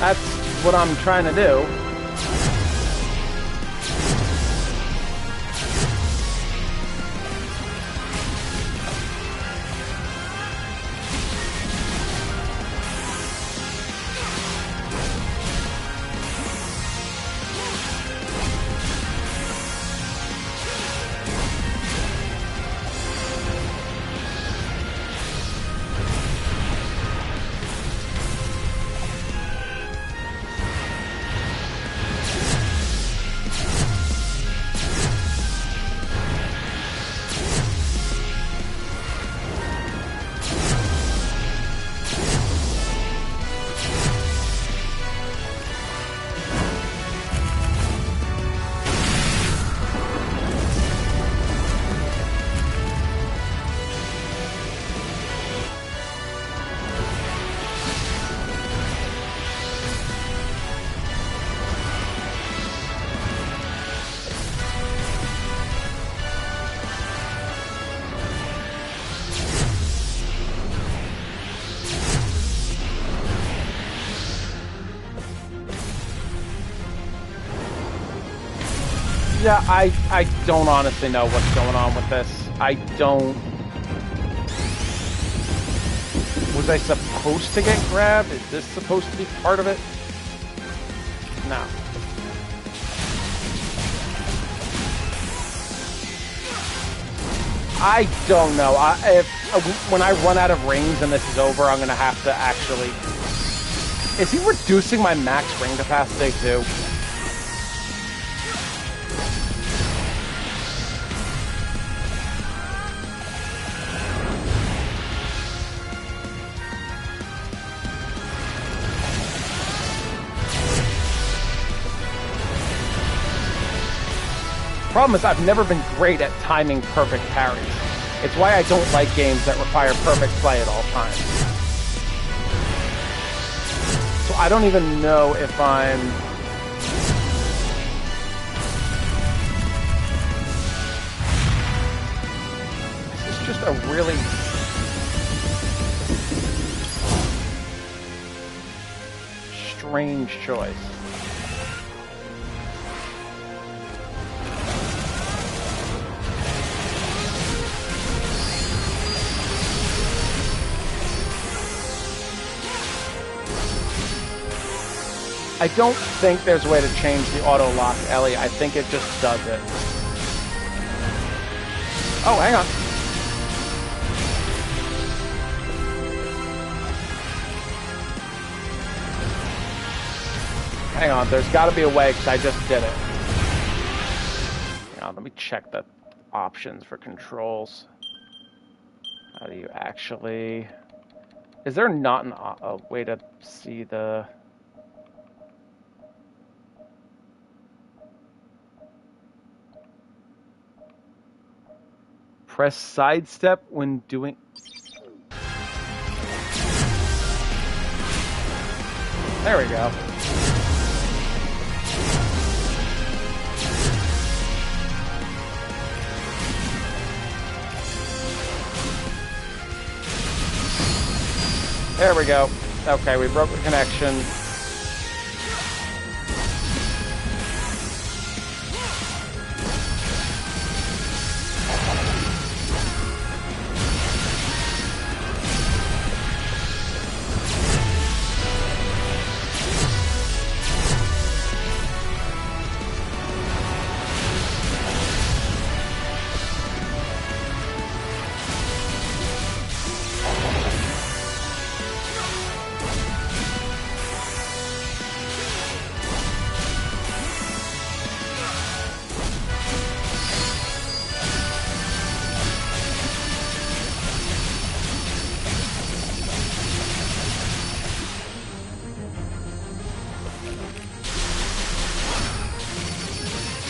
That's what I'm trying to do. Yeah, I don't honestly know what's going on with this. I don't... Was I supposed to get grabbed? Is this supposed to be part of it? No. I don't know. When I run out of rings and this is over, I'm going to have to actually... Is he reducing my max ring capacity too? Problem is, I've never been great at timing perfect parries. It's why I don't like games that require perfect play at all times. So I don't even know if I'm... This is just a really... strange choice. I don't think there's a way to change the auto lock, Ellie. I think it just does it. Oh, hang on. Hang on, there's got to be a way because I just did it. Hang on, let me check the options for controls. How do you actually... Is there not a way to see the... Press sidestep when doing... There we go. There we go. Okay, we broke the connection.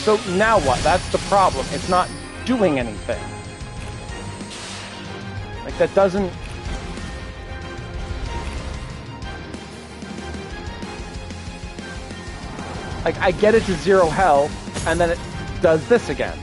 So now what? That's the problem. It's not doing anything. Like, that doesn't... Like, I get it to 0 health, and then it does this again.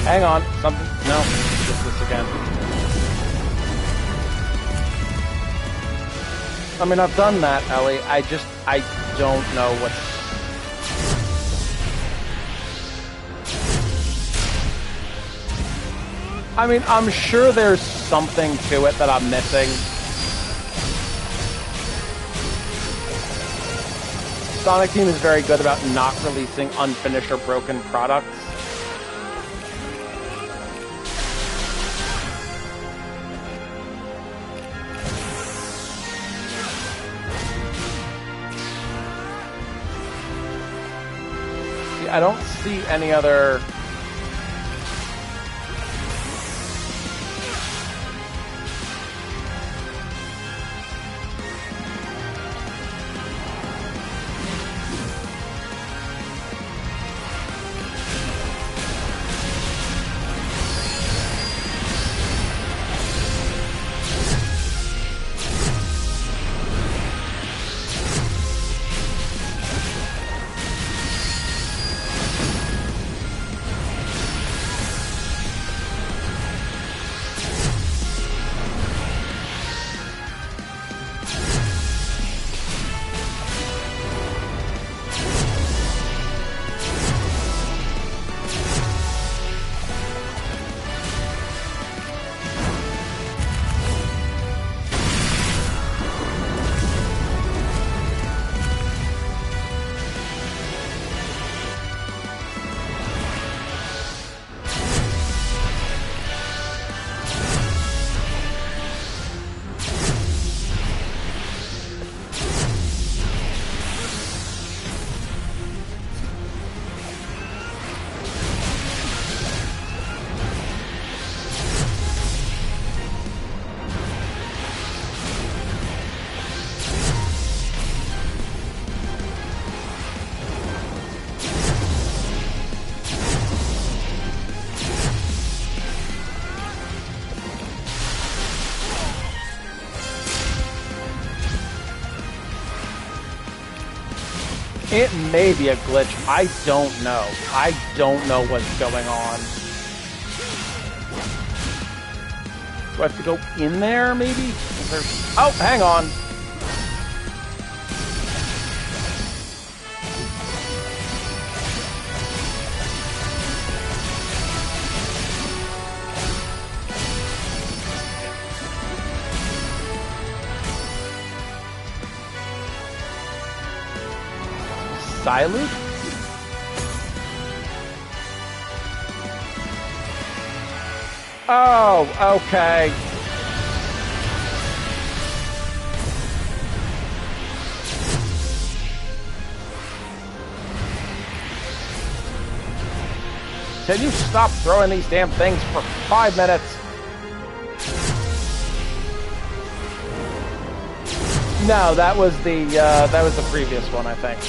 Hang on, something... No, just this again. I mean, I've done that, Ellie. I don't know what's... I mean, I'm sure there's something to it that I'm missing. Sonic Team is very good about not releasing unfinished or broken products. I don't see any other... It may be a glitch. I don't know. I don't know what's going on. Do I have to go in there, maybe? Is there... Oh, hang on. Silent? Oh, okay. Can you stop throwing these damn things for 5 minutes? No, that was the previous one, I think.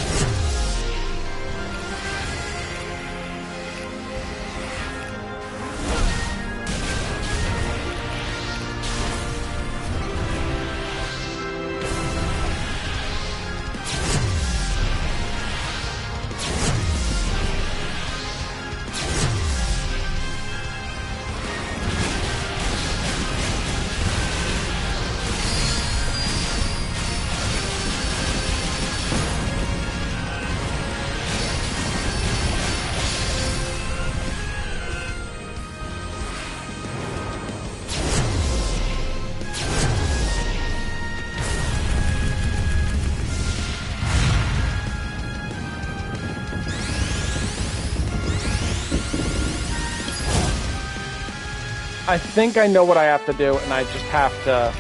I think I know what I have to do, and I just have to...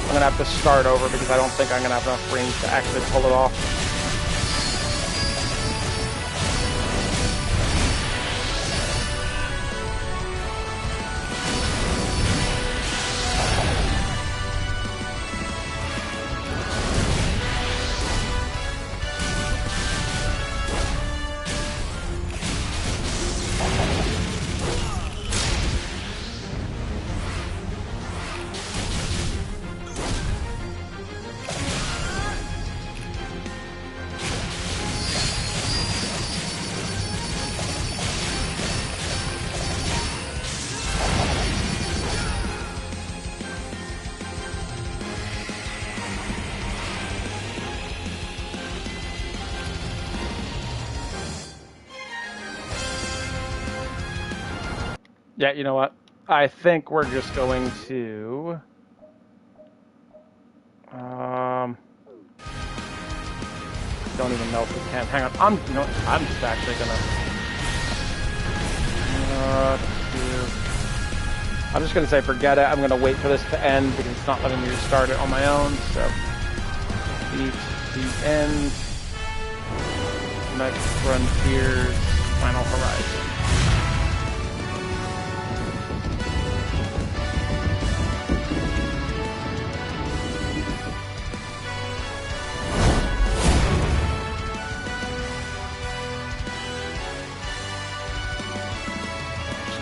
I'm gonna have to start over because I don't think I'm gonna have enough range to actually pull it off. Yeah, you know what? I think we're just going to... don't even know if we can. Hang on. I'm just actually gonna... I'm just gonna say forget it. I'm gonna wait for this to end because it's not letting me restart it on my own, so... The end... Next Frontier's Final Horizon.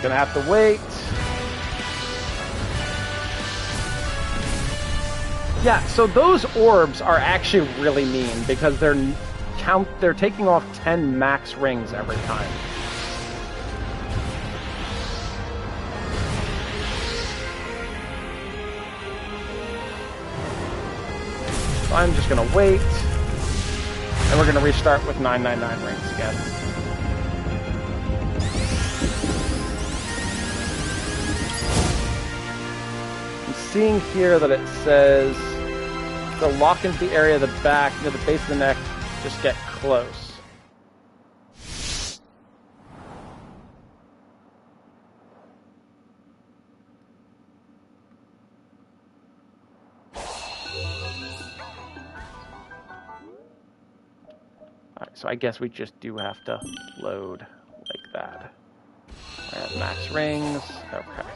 Gonna have to wait. Yeah, so those orbs are actually really mean because they're taking off 10 max rings every time. So I'm just gonna wait, and we're gonna restart with 999 rings again. Seeing here that it says to lock into the area of the back near the base of the neck, just get close. Alright, so I guess we just do have to load like that. I have max rings. Okay.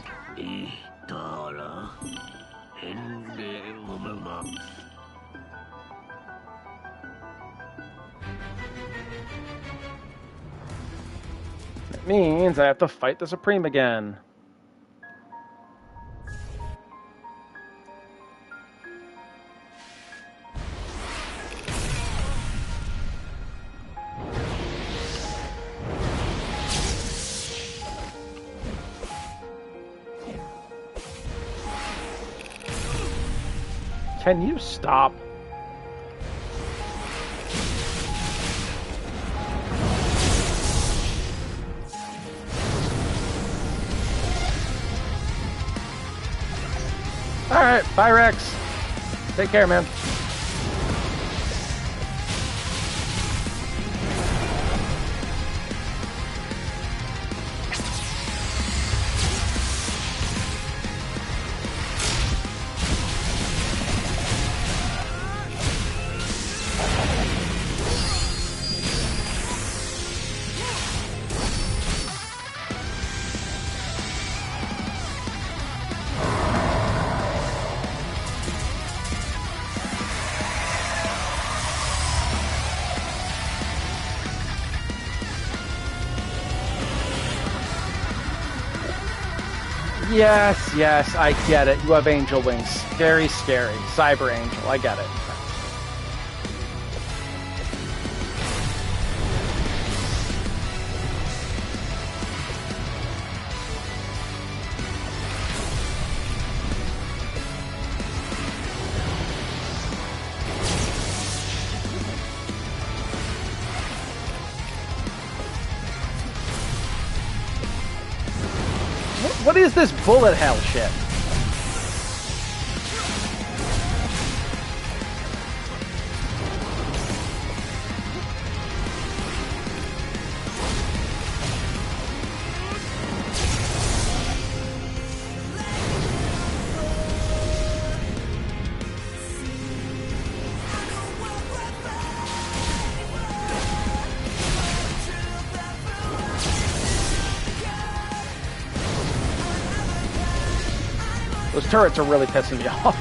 It means I have to fight the Supreme again. Can you stop? Alright, bye Rex. Take care, man. Yes, I get it. You have angel wings. Very scary. Cyber angel, I get it. What is this bullet hell shit? Those turrets are really pissing me off.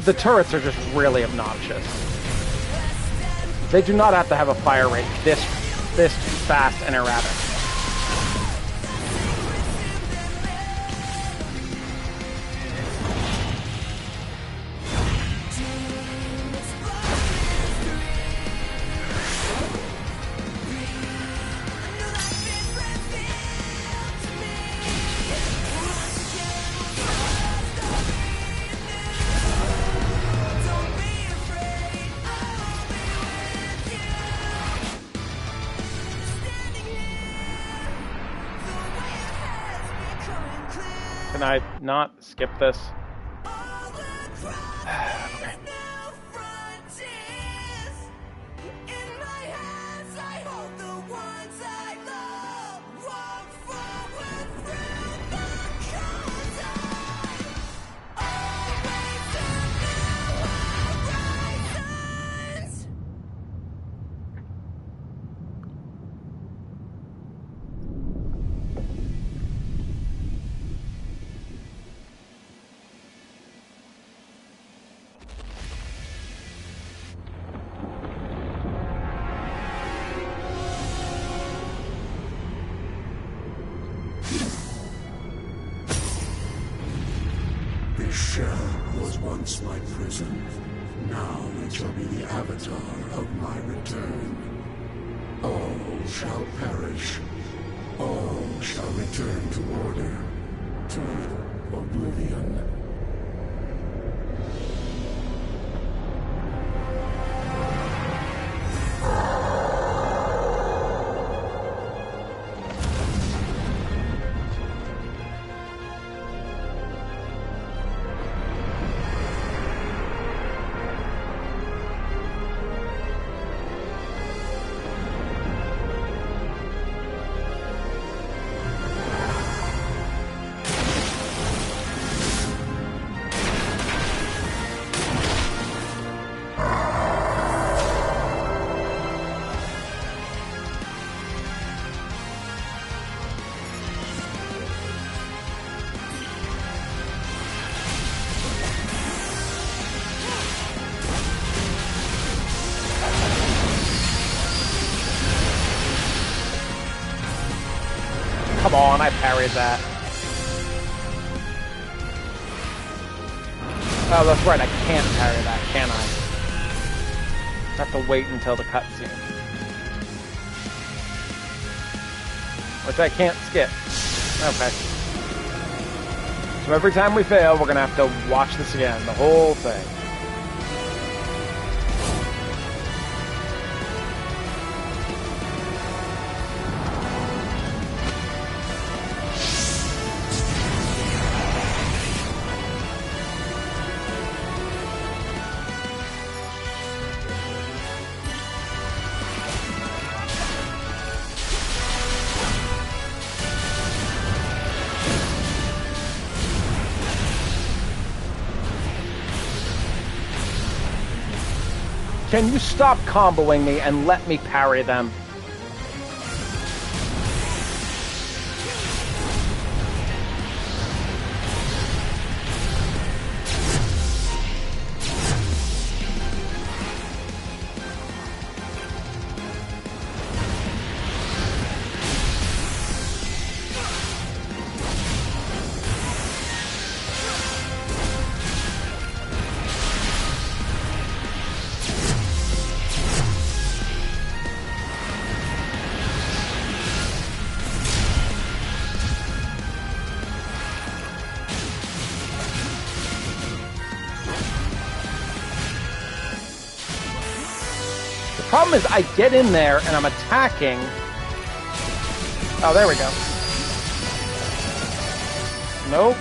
The turrets are just really obnoxious. They do not have to have a fire rate this fast and erratic. Can I not skip this? Okay. This shell was once my prison. Now it shall be the avatar of my return. All shall perish. All shall return to order. To oblivion. Come on, I parried that. Oh, that's right, I can't parry that, can I? I have to wait until the cutscene. Which I can't skip. Okay. So every time we fail, we're gonna have to watch this again, the whole thing. Can you stop comboing me and let me parry them? The problem is I get in there and I'm attacking. Oh, there we go. Nope.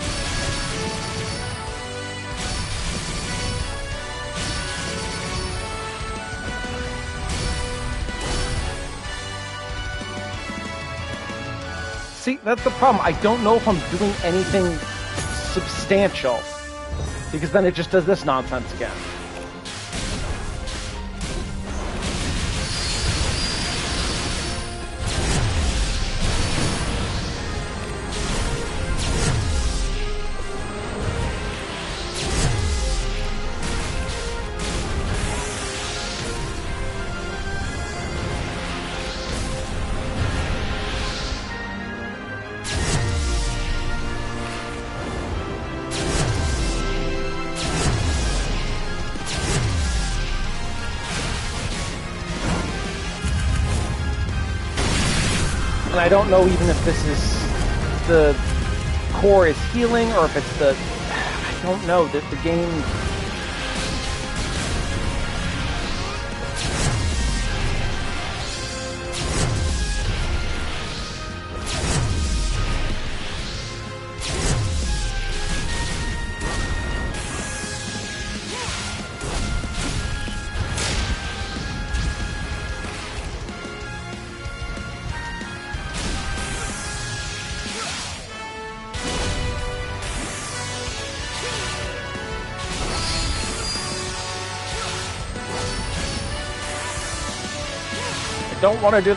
See, that's the problem. I don't know if I'm doing anything substantial. Because then it just does this nonsense again. And I don't know even if this is the core is healing or if it's the... I don't know. The game... don't want to do...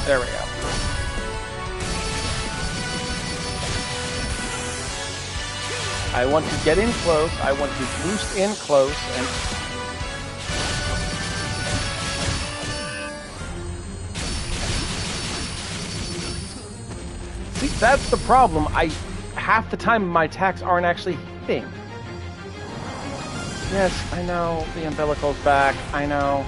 There we go. I want to get in close. I want to boost in close and... See, that's the problem. Half the time my attacks aren't actually hitting. Yes, I know. The umbilical's back. I know.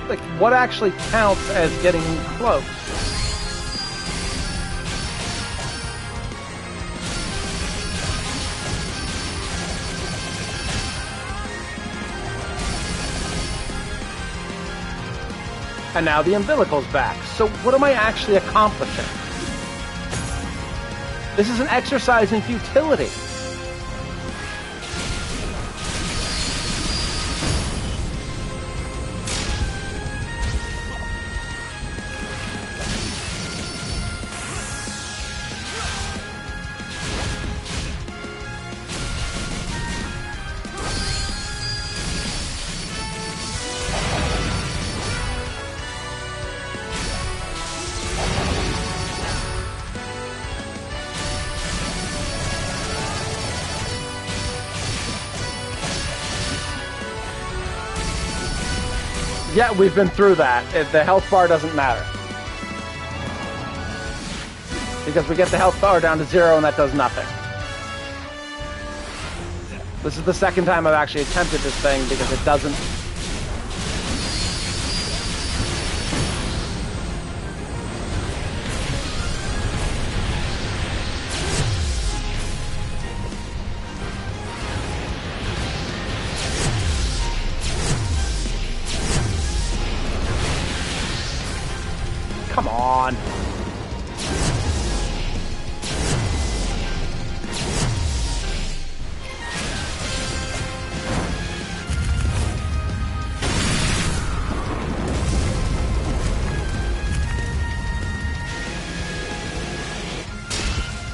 Like, what actually counts as getting close? And now the umbilical's back. So what am I actually accomplishing? This is an exercise in futility. Yeah, we've been through that. The health bar doesn't matter. Because we get the health bar down to 0 and that does nothing. This is the second time I've actually attempted this thing because it doesn't... on.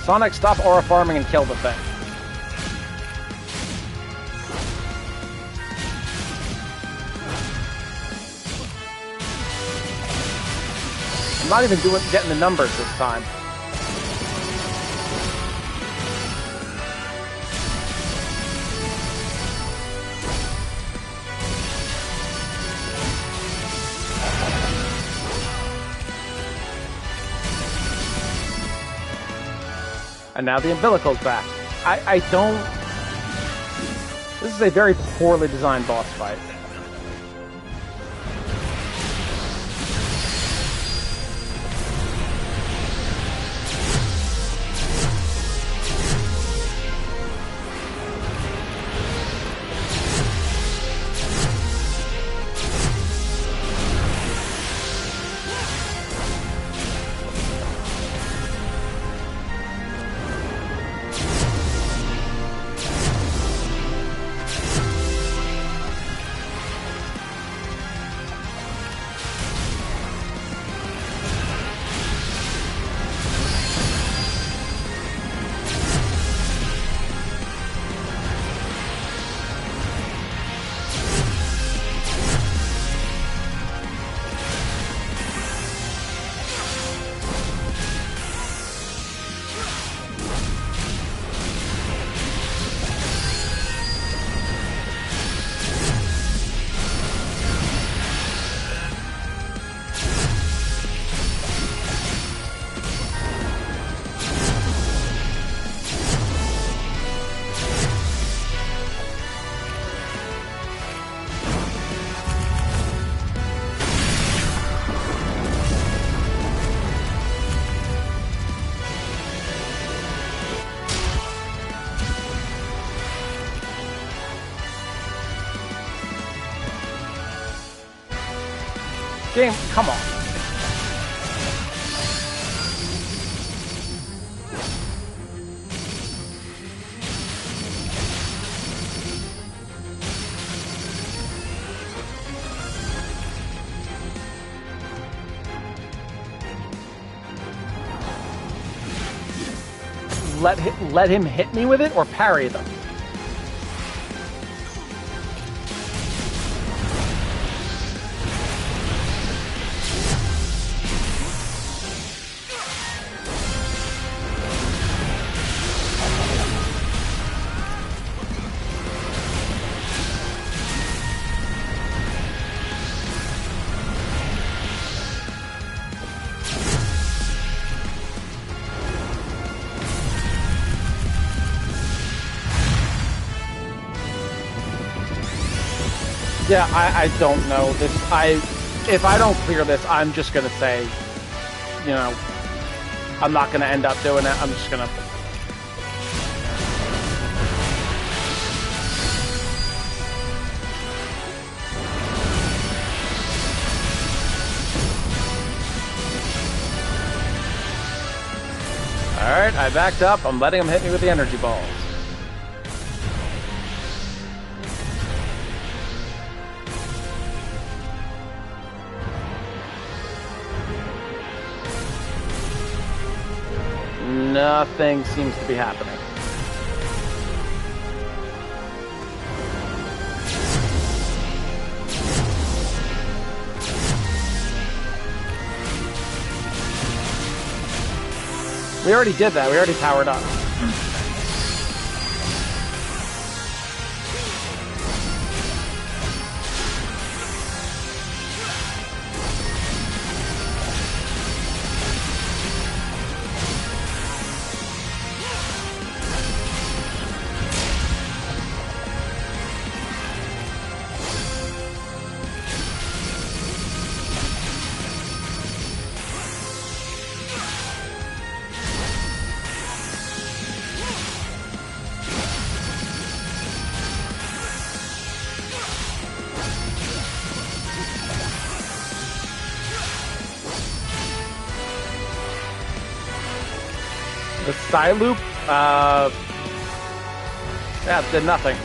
Sonic, stop aura farming and kill the thing. I'm not even getting the numbers this time. And now the umbilical's back. I don't... This is a very poorly designed boss fight. Game, come on. Let him hit me with it or parry them. Yeah, I don't know this. If I don't clear this, I'm just gonna say, you know, I'm not gonna end up doing it. I'm just gonna. All right, I backed up. I'm letting him hit me with the energy balls. Nothing seems to be happening. We already did that. We already powered up. The Psy Loop, yeah, did nothing.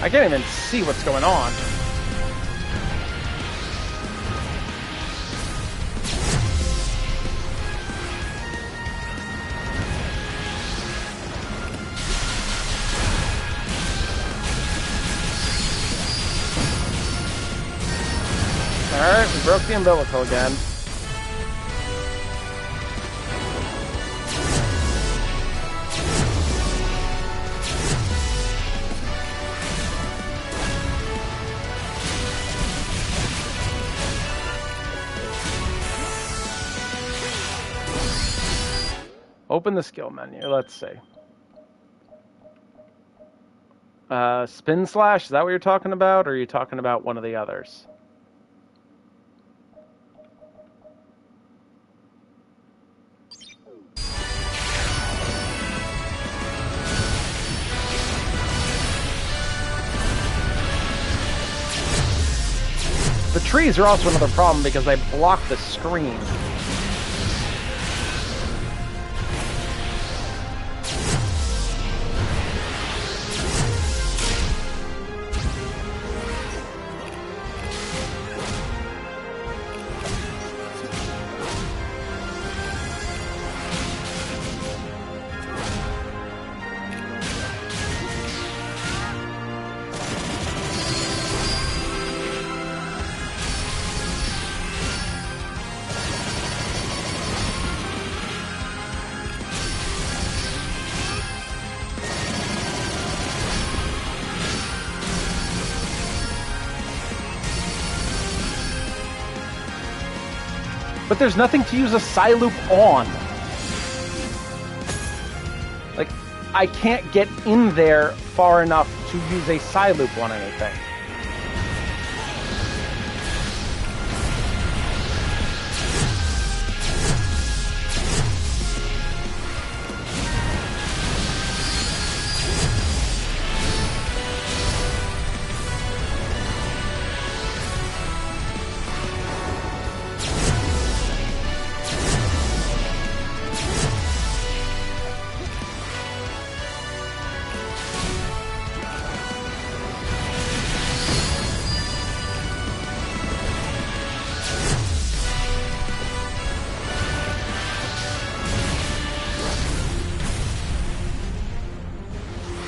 I can't even see what's going on. Alright, we broke the umbilical again. Open the skill menu. Let's see. Spin slash, is that what you're talking about? Or are you talking about one of the others? The trees are also another problem because they block the screen. But there's nothing to use a Psy Loop on. Like, I can't get in there far enough to use a Psy Loop on anything.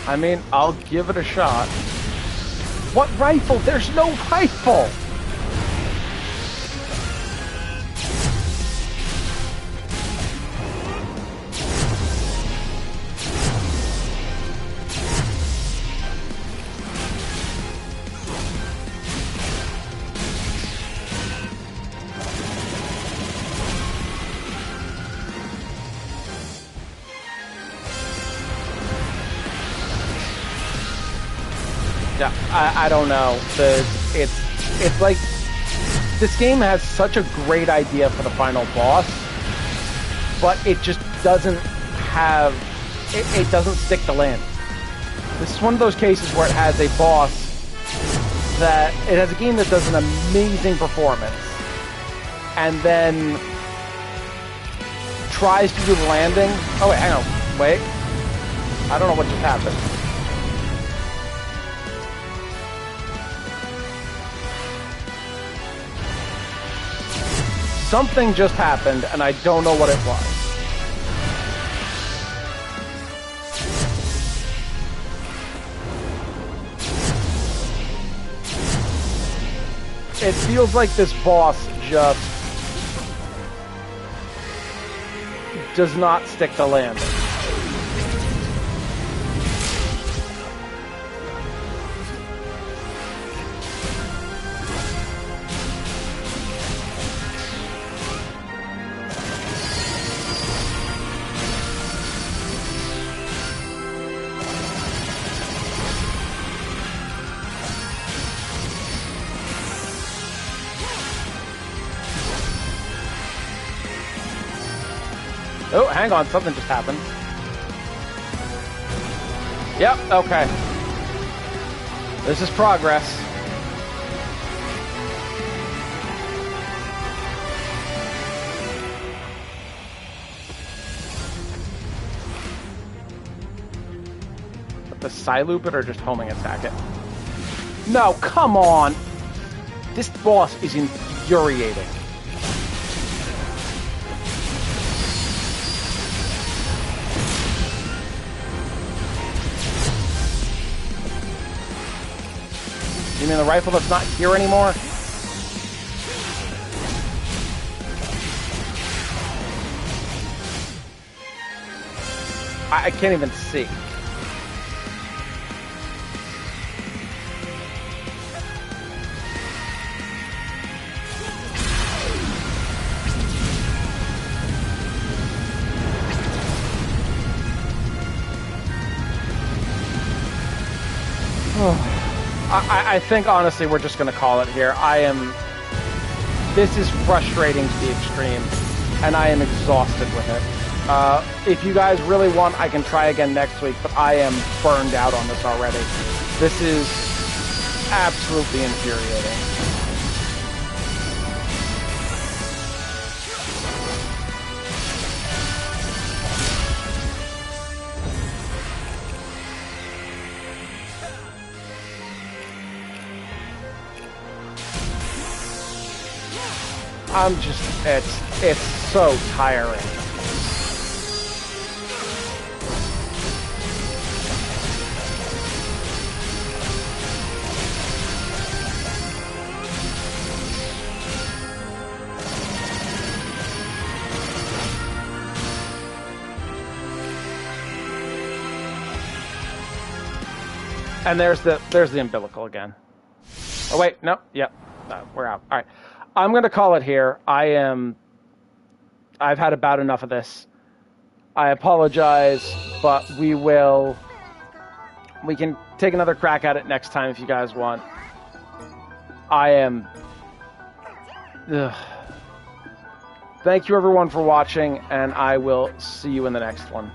I mean, I'll give it a shot. What rifle? There's no rifle! Yeah, I don't know. It's like this game has such a great idea for the final boss, but it just doesn't have it doesn't stick the landing. This is one of those cases where it has a boss that it has a game that does an amazing performance and then tries to do the landing. Oh wait, hang on, wait. I don't know what just happened. Something just happened, and I don't know what it was. It feels like this boss just does not stick to landing. Oh, hang on, something just happened. Yep, okay. This is progress. But the Psyloop it or just homing attack it? No, come on! This boss is infuriating. You mean the rifle that's not here anymore? I can't even see. I think, honestly, we're just going to call it here. This is frustrating to the extreme, and I am exhausted with it. If you guys really want, I can try again next week, but I am burned out on this already. This is absolutely infuriating. It's so tiring. And there's the umbilical again. Oh wait, no, yep, we're out. All right. I'm going to call it here. I've had about enough of this. I apologize, but we can take another crack at it next time if you guys want. Thank you everyone for watching, and I will see you in the next one.